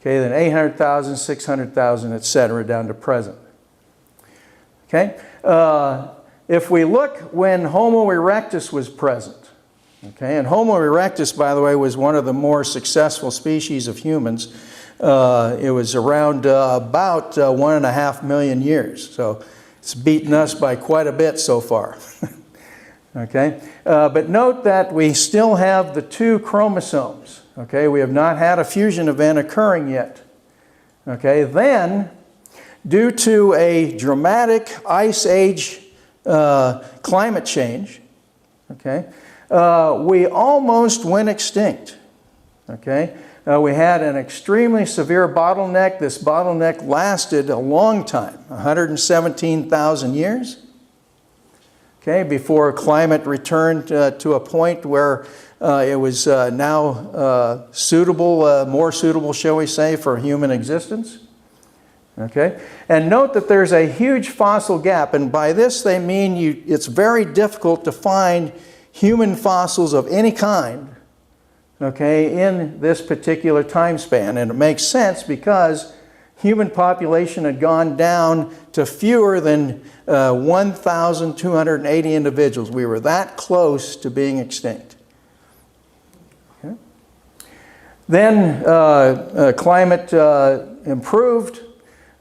Okay, then 800,000, 600,000, etc., down to present. Okay, if we look when Homo erectus was present, okay, and Homo erectus, by the way, was one of the more successful species of humans. It was around about 1.5 million years, so it's beaten us by quite a bit so far. Okay, but note that we still have the 2 chromosomes. Okay, we have not had a fusion event occurring yet. Okay, then, due to a dramatic ice age climate change, okay, we almost went extinct. Okay, we had an extremely severe bottleneck. This bottleneck lasted a long time, 117,000 years. Okay, before climate returned to a point where it was now suitable, more suitable, shall we say, for human existence. Okay, and note that there's a huge fossil gap, and by this they mean it's very difficult to find human fossils of any kind, okay, in this particular time span. And it makes sense because human population had gone down to fewer than 1,280 individuals. We were that close to being extinct. Okay. Then climate improved.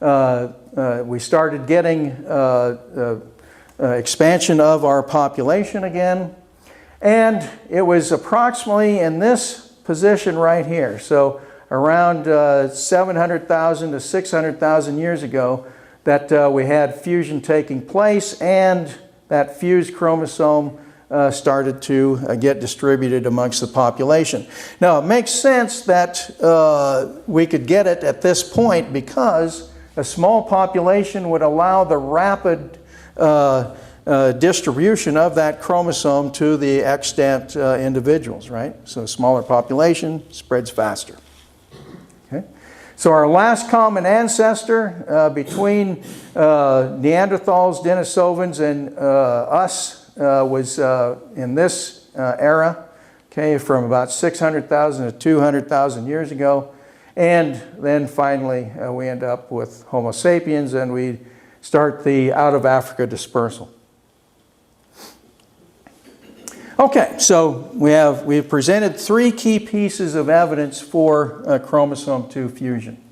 We started getting expansion of our population again. And it was approximately in this position right here. So around 700,000 to 600,000 years ago that we had fusion taking place, and that fused chromosome started to get distributed amongst the population. Now, it makes sense that we could get it at this point because a small population would allow the rapid distribution of that chromosome to the extant individuals, right? So a smaller population spreads faster. Okay? So our last common ancestor between Neanderthals, Denisovans, and us was in this era, okay, from about 600,000 to 200,000 years ago. And then finally we end up with Homo sapiens, and we start the out of Africa dispersal. Okay, so we've presented 3 key pieces of evidence for chromosome 2 fusion.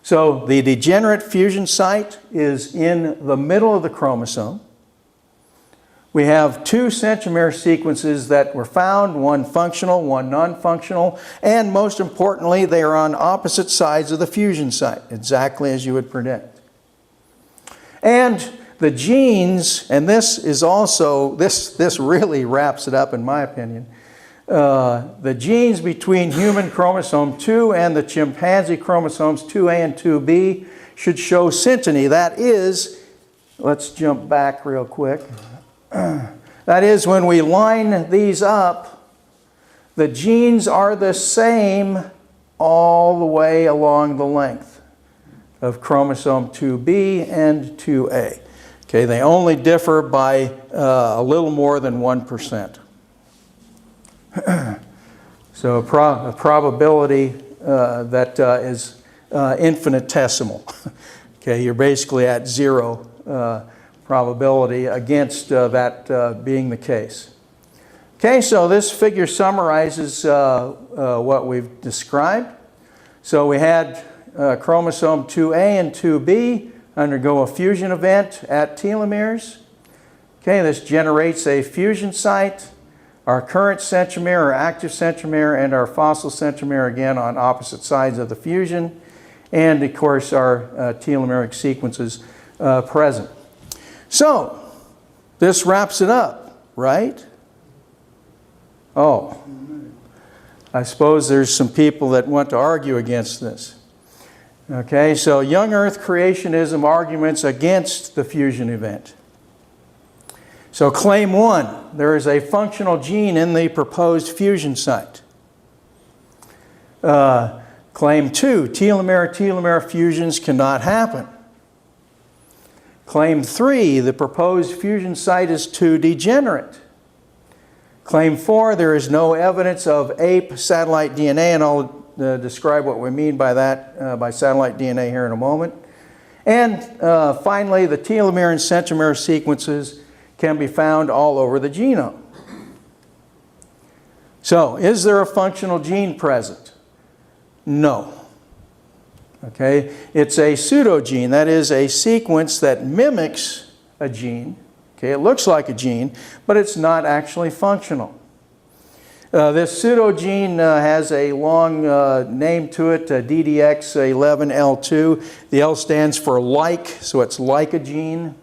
So the degenerate fusion site is in the middle of the chromosome. We have 2 centromere sequences that were found, one functional, one non-functional, and most importantly, they are on opposite sides of the fusion site, exactly as you would predict. And the genes, and this is also, this really wraps it up in my opinion, the genes between human chromosome 2 and the chimpanzee chromosomes 2A and 2B should show synteny. That is, let's jump back real quick. That is, when we line these up, the genes are the same all the way along the length of chromosome 2B and 2A. Okay, they only differ by a little more than 1%. So a probability that is infinitesimal. Okay, you're basically at 0 probability against that being the case. Okay, so this figure summarizes what we've described. So we had chromosome 2A and 2B undergo a fusion event at telomeres. Okay, this generates a fusion site. Our current centromere, our active centromere, and our fossil centromere again on opposite sides of the fusion. And of course our telomeric sequences present. So, this wraps it up, right? Oh, I suppose there's some people that want to argue against this. Okay, so young Earth creationism arguments against the fusion event. So claim 1, there is a functional gene in the proposed fusion site. Claim 2, telomere-telomere fusions cannot happen. Claim 3, the proposed fusion site is too degenerate. Claim 4, there is no evidence of ape satellite DNA, and I'll describe what we mean by that, by satellite DNA here in a moment. And finally, the telomere and centromere sequences can be found all over the genome. So, is there a functional gene present? No. Okay, it's a pseudogene, that is a sequence that mimics a gene. Okay, it looks like a gene, but it's not actually functional. This pseudogene has a long name to it, DDX11L2. The L stands for like, so it's like a gene.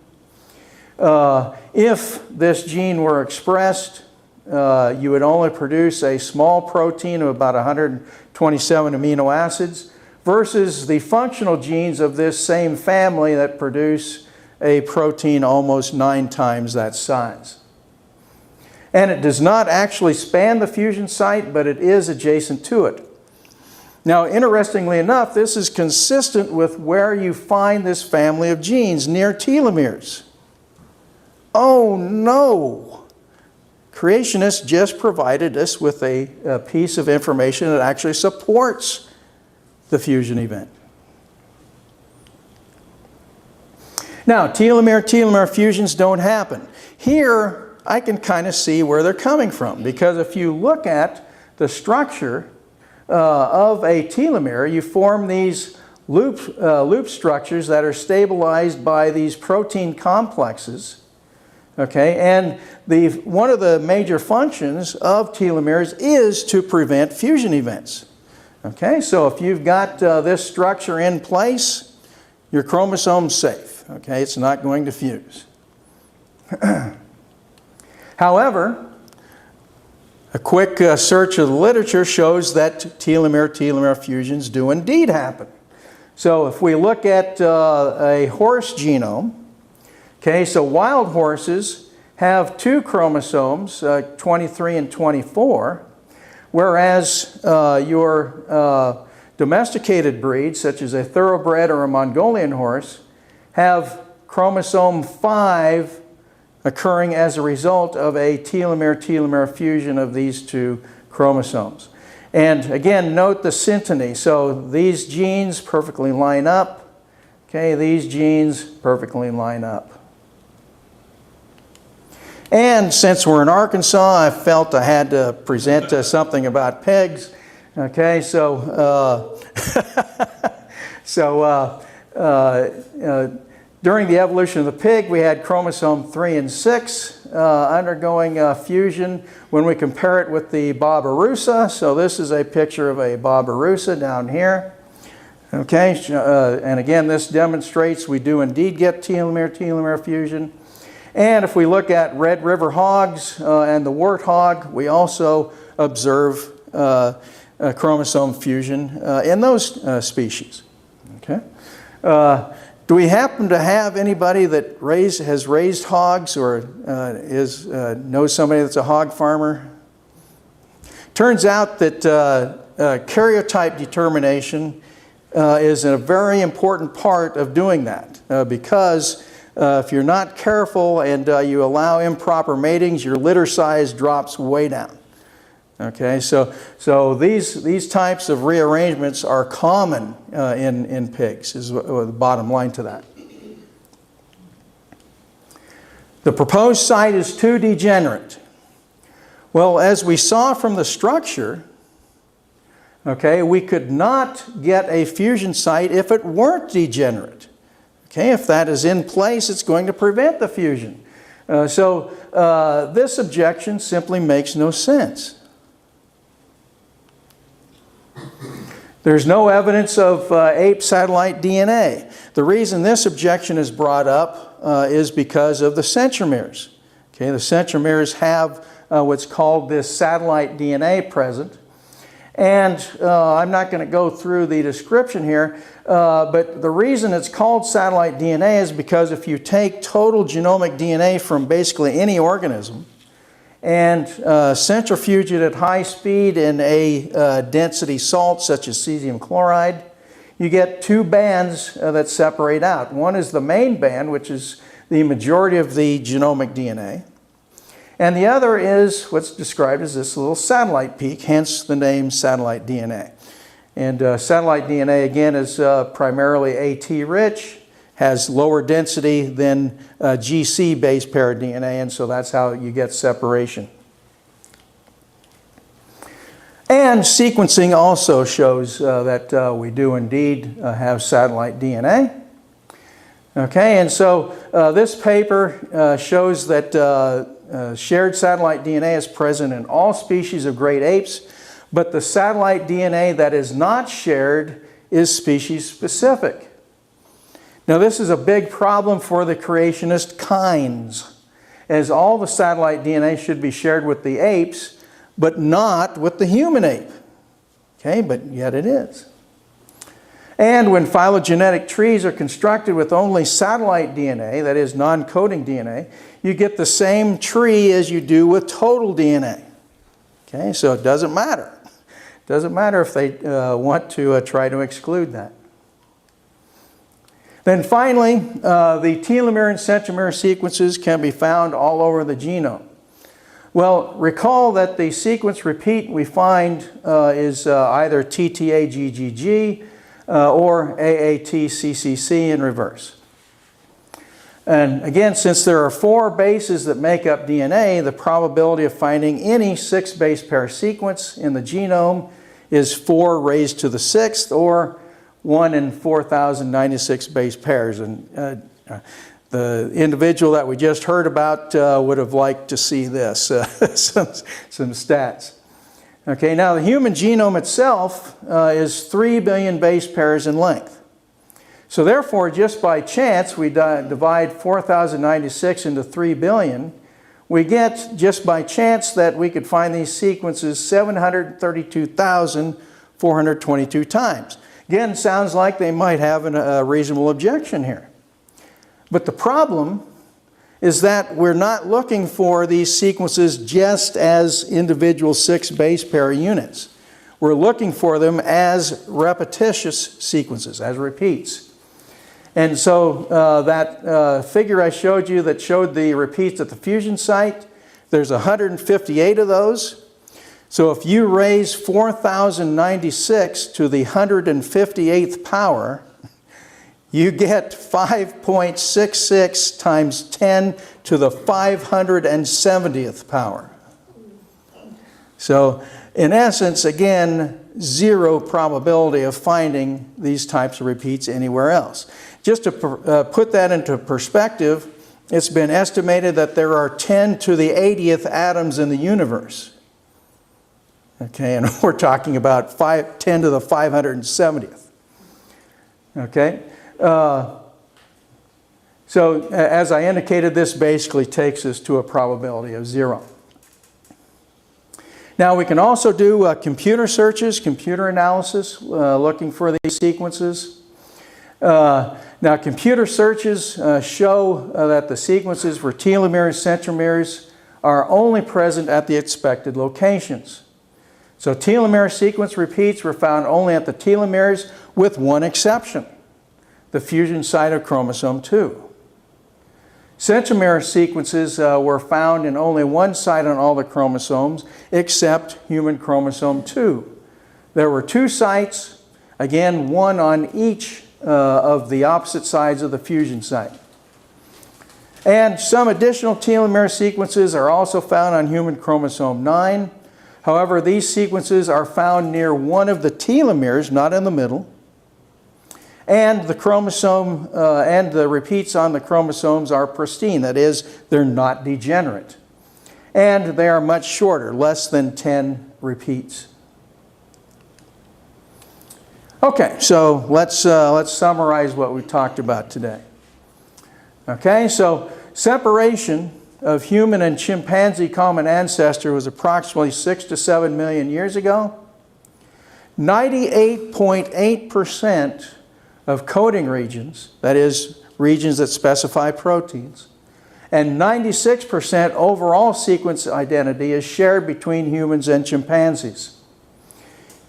If this gene were expressed, you would only produce a small protein of about 127 amino acids, versus the functional genes of this same family that produce a protein almost 9 times that size. And it does not actually span the fusion site, but it is adjacent to it. Now, interestingly enough, this is consistent with where you find this family of genes, near telomeres. Oh no! Creationists just provided us with a piece of information that actually supports the fusion event. Now, telomere-telomere fusions don't happen. Here, I can kind of see where they're coming from, because if you look at the structure of a telomere, you form these loop structures that are stabilized by these protein complexes. Okay, and one of the major functions of telomeres is to prevent fusion events. Okay, so if you've got this structure in place, your chromosome's safe. Okay, it's not going to fuse. However, a quick search of the literature shows that telomere-telomere fusions do indeed happen. So if we look at a horse genome, okay, so wild horses have 2 chromosomes, 23 and 24, whereas your domesticated breeds, such as a thoroughbred or a Mongolian horse, have chromosome 5 occurring as a result of a telomere-telomere fusion of these 2 chromosomes. And again, note the synteny. So these genes perfectly line up. Okay, these genes perfectly line up. And since we're in Arkansas, I felt I had to present something about pigs. Okay, so So during the evolution of the pig, we had chromosome 3 and 6 undergoing fusion. When we compare it with the Barbaroussa, so this is a picture of a Barbaroussa down here. Okay, and again, this demonstrates we do indeed get telomere-telomere fusion. And if we look at red river hogs and the warthog, we also observe chromosome fusion in those species. Okay. Do we happen to have anybody that has raised hogs or knows somebody that's a hog farmer? Turns out that karyotype determination is a very important part of doing that because if you're not careful and you allow improper matings, your litter size drops way down. Okay, so these types of rearrangements are common in pigs, is the bottom line to that. The proposed site is too degenerate. Well, as we saw from the structure, okay, we could not get a fusion site if it weren't degenerate. Okay, if that is in place, it's going to prevent the fusion. So this objection simply makes no sense. There's no evidence of ape satellite DNA. The reason this objection is brought up is because of the centromeres. Okay, the centromeres have what's called this satellite DNA present. And I'm not going to go through the description here, but the reason it's called satellite DNA is because if you take total genomic DNA from basically any organism and centrifuge it at high speed in a density salt such as cesium chloride, you get two bands that separate out. One is the main band, which is the majority of the genomic DNA. And the other is what's described as this little satellite peak, hence the name satellite DNA. And satellite DNA, again, is primarily AT rich, has lower density than GC base pair DNA, and so that's how you get separation. And sequencing also shows that we do indeed have satellite DNA. Okay, and so this paper shows that shared satellite DNA is present in all species of great apes, but the satellite DNA that is not shared is species specific. Now this is a big problem for the creationist kinds, as all the satellite DNA should be shared with the apes, but not with the human ape. Okay, but yet it is. And when phylogenetic trees are constructed with only satellite DNA, that is non-coding DNA, you get the same tree as you do with total DNA. Okay, so it doesn't matter. It doesn't matter if they want to try to exclude that. Then finally, the telomere and centromere sequences can be found all over the genome. Well, recall that the sequence repeat we find is either TTA-GGG or AAT-CCC in reverse. And again, since there are 4 bases that make up DNA, the probability of finding any 6 base pair sequence in the genome is 4 raised to the 6th, or 1 in 4,096 base pairs. And the individual that we just heard about would have liked to see this, some stats. Okay, now the human genome itself is 3 billion base pairs in length. So therefore, just by chance, we divide 4,096 into 3 billion. We get, just by chance, that we could find these sequences 732,422 times. Again, sounds like they might have a reasonable objection here. But the problem is that we're not looking for these sequences just as individual 6 base pair units. We're looking for them as repetitious sequences, as repeats. And so that figure I showed you that showed the repeats at the fusion site, there's 158 of those. So if you raise 4,096 to the 158th power, you get 5.66 times 10 to the 570th power. So in essence, again, zero probability of finding these types of repeats anywhere else. Just to put that into perspective, it's been estimated that there are 10 to the 80th atoms in the universe. Okay, and we're talking about 10 to the 570th. Okay, so as I indicated, this basically takes us to a probability of 0. Now we can also do computer searches, computer analysis, looking for these sequences. Now computer searches show that the sequences for telomeres, centromeres are only present at the expected locations. So telomere sequence repeats were found only at the telomeres with one exception, the fusion site of chromosome 2. Centromere sequences were found in only one site on all the chromosomes except human chromosome 2. There were 2 sites, again one on each of the opposite sides of the fusion site. And some additional telomere sequences are also found on human chromosome 9. However, these sequences are found near one of the telomeres, not in the middle. And the chromosome and the repeats on the chromosomes are pristine. That is, they're not degenerate. And they are much shorter, less than 10 repeats. Okay, so let's summarize what we talked about today. Okay, so separation of human and chimpanzee common ancestor was approximately 6 to 7 million years ago. 98.8% of coding regions, that is, regions that specify proteins, and 96% overall sequence identity is shared between humans and chimpanzees.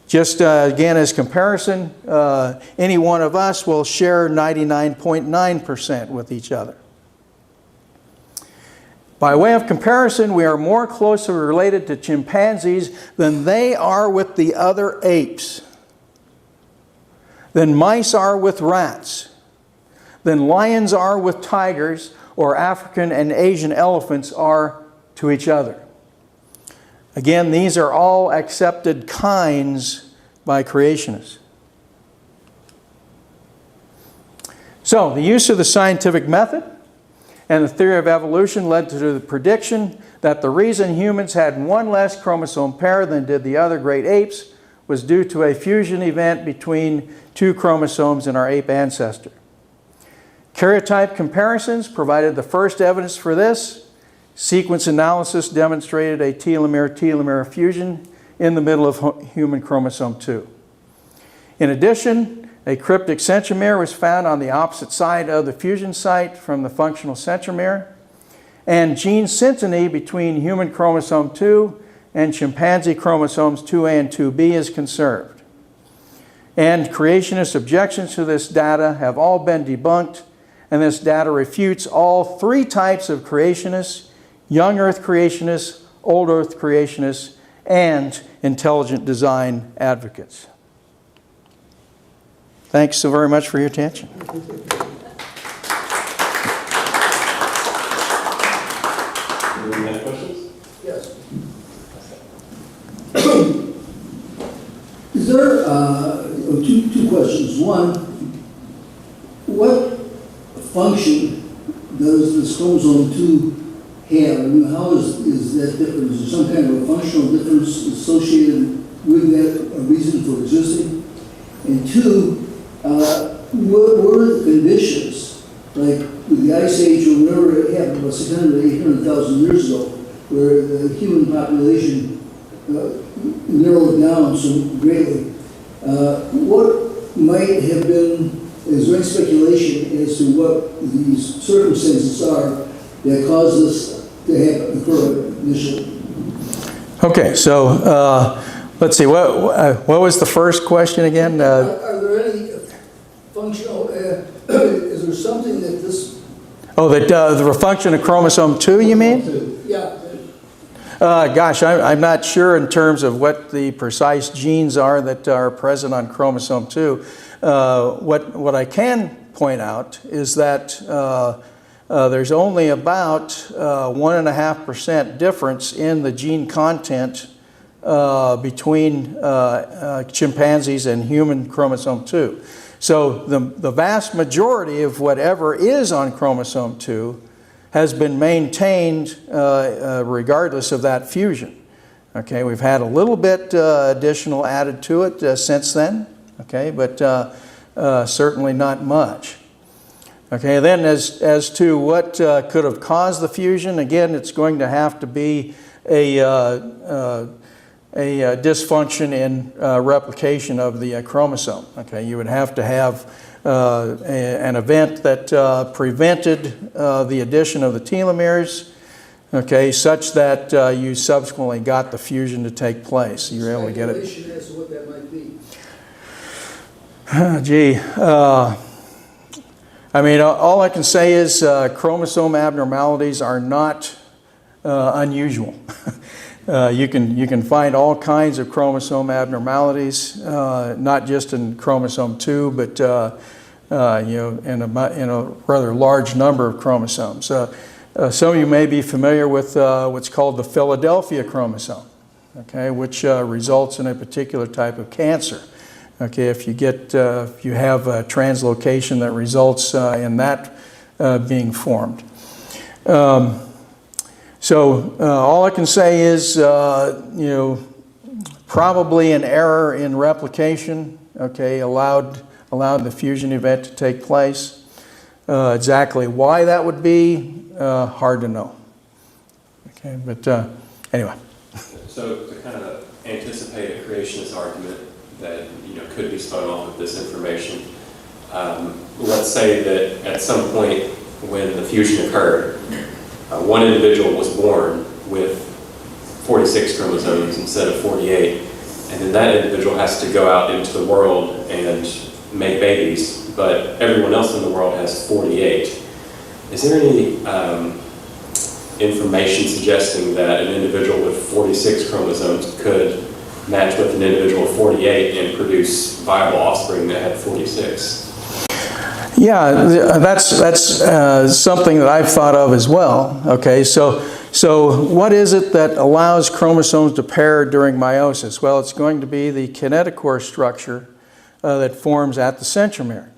Just again as comparison, any one of us will share 99.9% with each other. By way of comparison, we are more closely related to chimpanzees than they are with the other apes, than mice are with rats, than lions are with tigers, or African and Asian elephants are to each other. Again, these are all accepted kinds by creationists. So, the use of the scientific method and the theory of evolution led to the prediction that the reason humans had one less chromosome pair than did the other great apes was due to a fusion event between 2 chromosomes in our ape ancestor. Karyotype comparisons provided the first evidence for this. Sequence analysis demonstrated a telomere-telomere fusion in the middle of human chromosome 2. In addition, a cryptic centromere was found on the opposite side of the fusion site from the functional centromere, and gene synteny between human chromosome 2 and chimpanzee chromosomes 2A and 2B is conserved. And creationist objections to this data have all been debunked, and this data refutes all 3 types of creationists: young Earth creationists, old Earth creationists, and intelligent design advocates. Thanks so very much for your attention. Anyone have questions? Yes. Is there two questions? One, what function does this chromosome 2 have? I mean, how is that different? Is there some kind of a functional difference associated with that, a reason for existing? And 2, what were the conditions, like with the Ice Age or whatever it happened about 600 to 800,000 years ago, where the human population narrowed down so greatly? What might have been, is there any speculation as to what these circumstances are that caused this to happen, occur initially? Okay, so let's see, what was the first question again? Are there any functional, is there something that this... Oh, the function of chromosome 2, you mean? Yeah. Gosh, I'm not sure in terms of what the precise genes are that are present on chromosome 2. What I can point out is that there's only about 1.5% difference in the gene content between chimpanzees and human chromosome 2. So the vast majority of whatever is on chromosome 2 has been maintained regardless of that fusion. Okay, we've had a little bit additional added to it since then, okay, but certainly not much. Okay, then as to what could have caused the fusion, again, it's going to have to be a dysfunction in replication of the chromosome. Okay, you would have to have an event that prevented the addition of the telomeres, okay, such that you subsequently got the fusion to take place. You're able to get it. Speculation as to what that might be. Gee, I mean, all I can say is chromosome abnormalities are not unusual. You can find all kinds of chromosome abnormalities, not just in chromosome 2, but in a rather large number of chromosomes. Some of you may be familiar with what's called the Philadelphia chromosome, okay, which results in a particular type of cancer. Okay, if you have a translocation that results in that being formed. So all I can say is, probably an error in replication, okay, allowed the fusion event to take place. Exactly why that would be, hard to know. Okay, but anyway. So to kind of anticipate a creationist argument that could be spun off of this information, let's say that at some point when the fusion occurred, one individual was born with 46 chromosomes instead of 48, and then that individual has to go out into the world and make babies, but everyone else in the world has 48. Is there any information suggesting that an individual with 46 chromosomes could match with an individual with 48 and produce viable offspring that had 46? Yeah, that's something that I've thought of as well. Okay, so what is it that allows chromosomes to pair during meiosis? Well, it's going to be the kinetochore structure that forms at the centromere.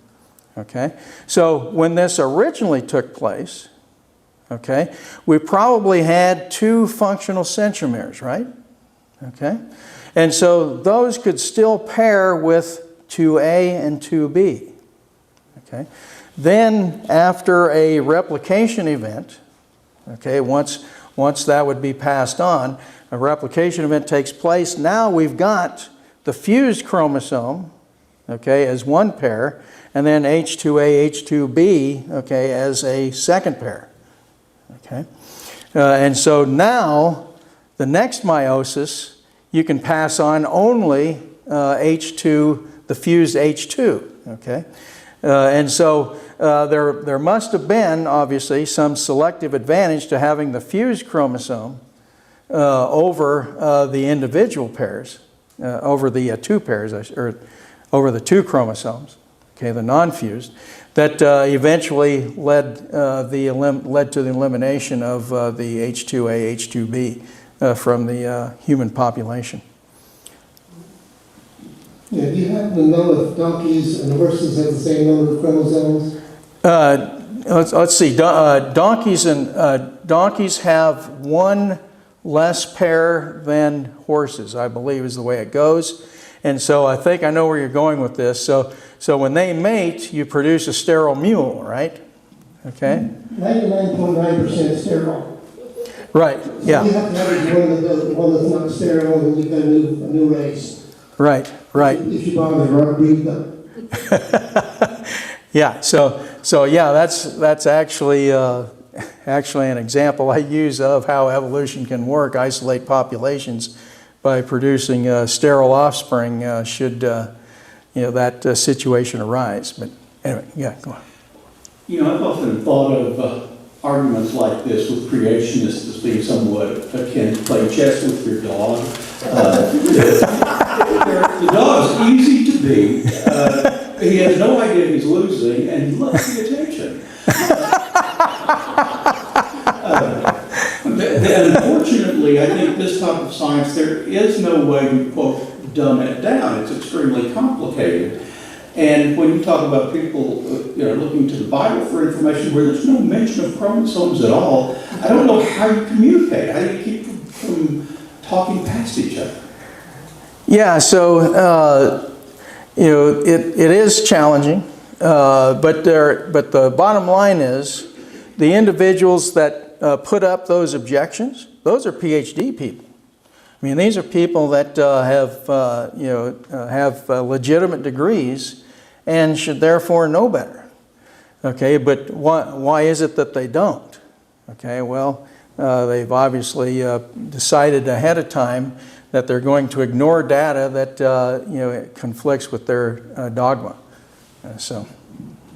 Okay, so when this originally took place, okay, we probably had 2 functional centromeres, right? Okay, and so those could still pair with 2A and 2B. Okay. Then after a replication event, okay, once that would be passed on, a replication event takes place. Now we've got the fused chromosome, okay, as one pair, and then H2A, H2B, okay, as a second pair. Okay. And so now the next meiosis, you can pass on only H2, the fused H2, okay? And so there must have been, obviously, some selective advantage to having the fused chromosome over the individual pairs, over the 2 pairs, or over the 2 chromosomes, okay, the non-fused, that eventually led to the elimination of the H2A, H2B from the human population. Yeah, do you happen to know if donkeys and horses have the same number of chromosomes? Let's see. Donkeys have 1 less pair than horses, I believe is the way it goes. And so I think I know where you're going with this. So when they mate, you produce a sterile mule, right? Okay. 99.9% sterile. Right. Yeah. So you have to have one that's not sterile, and you've got a new race. Right. Right. If you bother to breed them. Yeah. So yeah, that's actually an example I use of how evolution can work. Isolate populations by producing sterile offspring should that situation arise. But anyway, yeah, go on. I've often thought of arguments like this with creationists as being somewhat akin to play chess with your dog. The dog's easy to beat. He has no idea he's losing, and he loves the attention. And unfortunately, I think this type of science, there is no way to, quote, dumb it down. It's extremely complicated. And when you talk about people looking to the Bible for information where there's no mention of chromosomes at all, I don't know how you communicate. How do you keep from talking past each other? Yeah, so it is challenging, but the bottom line is the individuals that put up those objections, those are PhD people. I mean, these are people that have legitimate degrees and should therefore know better. Okay, but why is it that they don't? Okay, well, they've obviously decided ahead of time that they're going to ignore data that it conflicts with their dogma. So,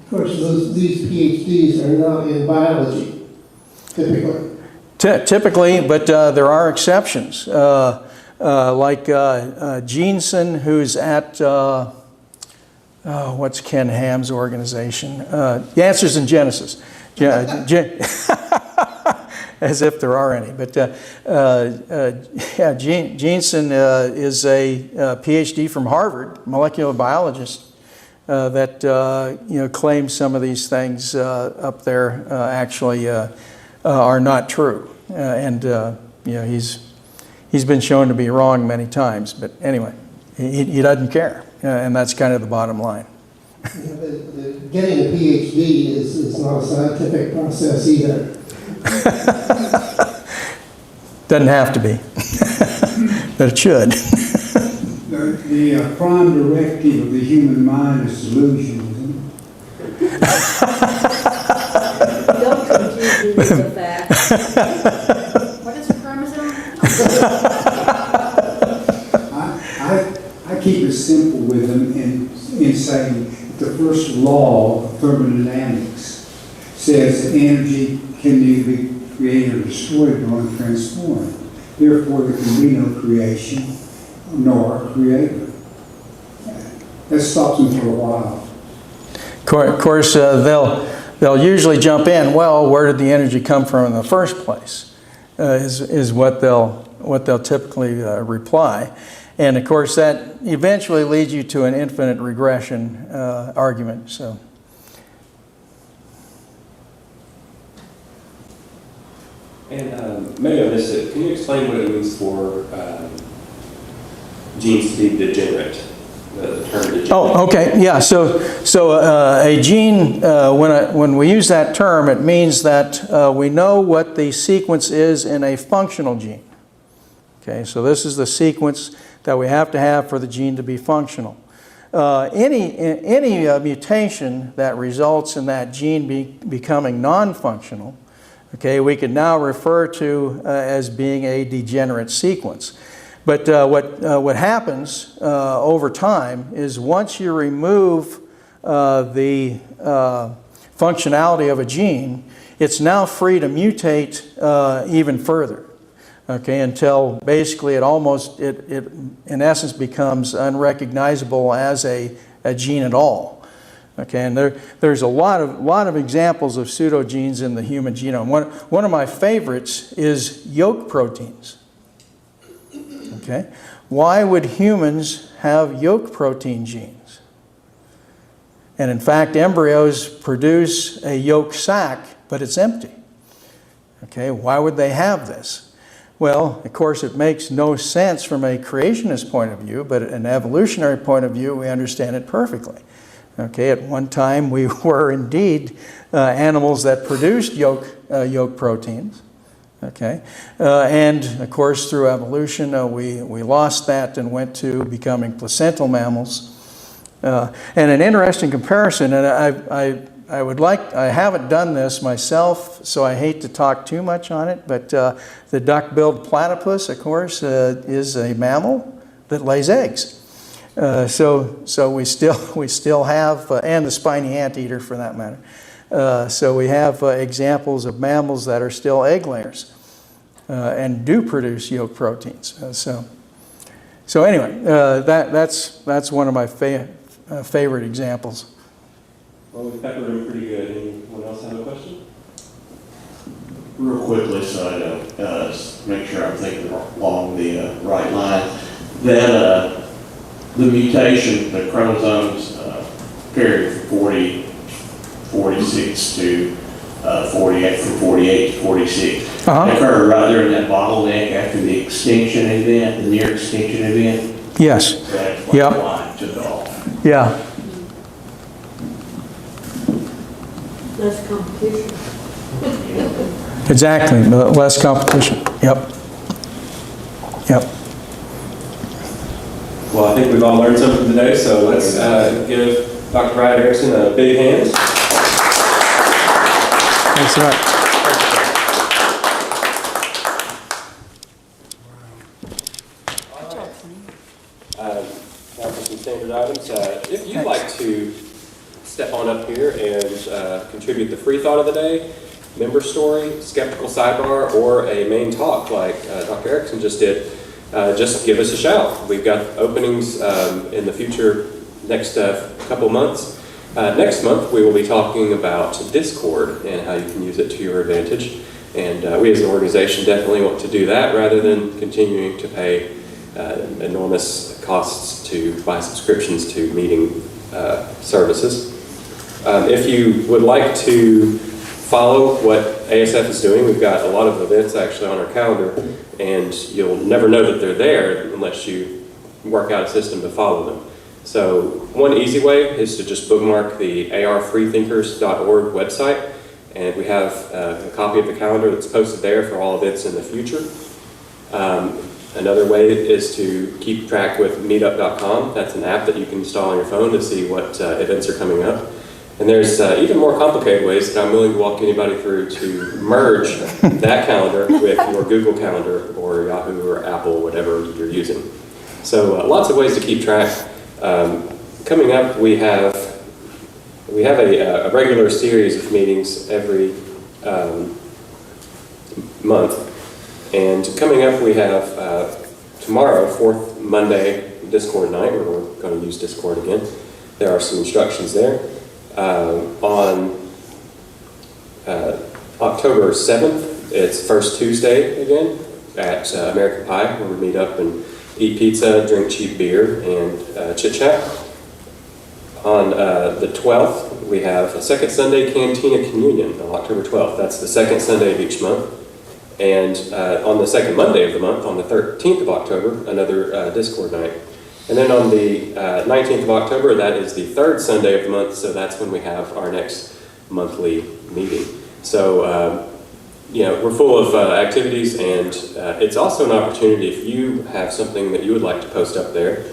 Of course, these PhDs are not in biology, typically. Typically, but there are exceptions. Like Jeanson, who's at what's Ken Ham's organization? The Answers in Genesis. As if there are any. But Jeanson is a PhD from Harvard, molecular biologist, that claims some of these things up there actually are not true. He's been shown to be wrong many times. But anyway, he doesn't care. And that's kind of the bottom line. Getting a PhD is not a scientific process either. Doesn't have to be, but it should. The prime directive of the human mind is delusionalism. Don't confuse me with the fact. What is a chromosome? I keep it simple with them in saying that the first law of thermodynamics says that energy can neither be created or destroyed nor transformed. Therefore, there can be no creation nor creator. That stops them for a while. Of course, they'll usually jump in. Well, where did the energy come from in the first place? Is what they'll typically reply, and of course that eventually leads you to an infinite regression argument. So. And maybe I missed it. Can you explain what it means for genes to be degenerate? The term degenerate. Oh, okay, yeah. So a gene, when we use that term, it means that we know what the sequence is in a functional gene. Okay, so this is the sequence that we have to have for the gene to be functional. Any mutation that results in that gene becoming non-functional, okay, we can now refer to as being a degenerate sequence. But what happens over time is once you remove the functionality of a gene, it's now free to mutate even further. Okay, until basically it in essence becomes unrecognizable as a gene at all. Okay, and there's a lot of examples of pseudogenes in the human genome. One of my favorites is yolk proteins. Okay, why would humans have yolk protein genes? And in fact, embryos produce a yolk sac, but it's empty. Okay, why would they have this? Well, of course, it makes no sense from a creationist point of view, but an evolutionary point of view, we understand it perfectly. Okay, at one time we were indeed animals that produced yolk proteins. Okay, and of course through evolution we lost that and went to becoming placental mammals. And an interesting comparison, and I haven't done this myself, so I hate to talk too much on it, but the duck-billed platypus, of course, is a mammal that lays eggs. So we still have, and the spiny anteater for that matter. So we have examples of mammals that are still egg layers and do produce yolk proteins. So anyway, that's one of my favorite examples. Well, we've covered them pretty good. Anyone else have a question? real quickly, so I don't make sure I'm thinking along the right line, that the mutation, the chromosomes carried from 46 to 48, from 48 to 46, occur right there in that bottleneck after the extinction event, the near extinction event. Yes. So that's why the line took off. Yeah. Less competition. Exactly. Less competition. Yep. Yep. Well, I think we've all learned something today, so let's give Dr. Brad Erickson a big hand. Thanks a lot. Now for some standard items. If you'd like to step on up here and contribute the free thought of the day, member story, skeptical sidebar, or a main talk like Dr. Erickson just did, just give us a shout. We've got openings in the future next couple months. Next month, we will be talking about Discord and how you can use it to your advantage. And we as an organization definitely want to do that rather than continuing to pay enormous costs to buy subscriptions to meeting services. If you would like to follow what ASF is doing, we've got a lot of events actually on our calendar, and you'll never know that they're there unless you work out a system to follow them. So one easy way is to just bookmark the arfreethinkers.org website, and we have a copy of the calendar that's posted there for all events in the future. Another way is to keep track with meetup.com. That's an app that you can install on your phone to see what events are coming up. And there's even more complicated ways that I'm willing to walk anybody through to merge that calendar with your Google Calendar or Yahoo or Apple, whatever you're using. So lots of ways to keep track. Coming up, we have a regular series of meetings every month. And coming up, we have tomorrow, fourth Monday, Discord night, where we're going to use Discord again. There are some instructions there. On October 7th, it's First Tuesday again at American Pie, where we meet up and eat pizza, drink cheap beer, and chit-chat. On the 12th, we have a second Sunday Cantina Communion on October 12th. That's the second Sunday of each month. And on the second Monday of the month, on the 13th of October, another Discord night. And then on the 19th of October, that is the third Sunday of the month, so that's when we have our next monthly meeting. So, we're full of activities, and it's also an opportunity if you have something that you would like to post up there,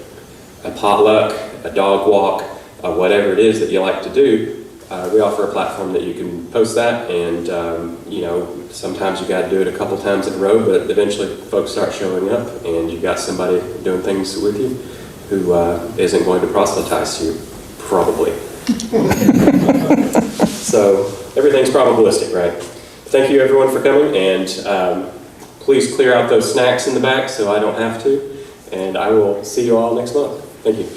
a potluck, a dog walk, whatever it is that you like to do. We offer a platform that you can post that, and sometimes you got to do it a couple times in a row, but eventually folks start showing up, and you've got somebody doing things with you who isn't going to proselytize you, probably. So everything's probabilistic, right? Thank you everyone for coming, and please clear out those snacks in the back so I don't have to, and I will see you all next month. Thank you.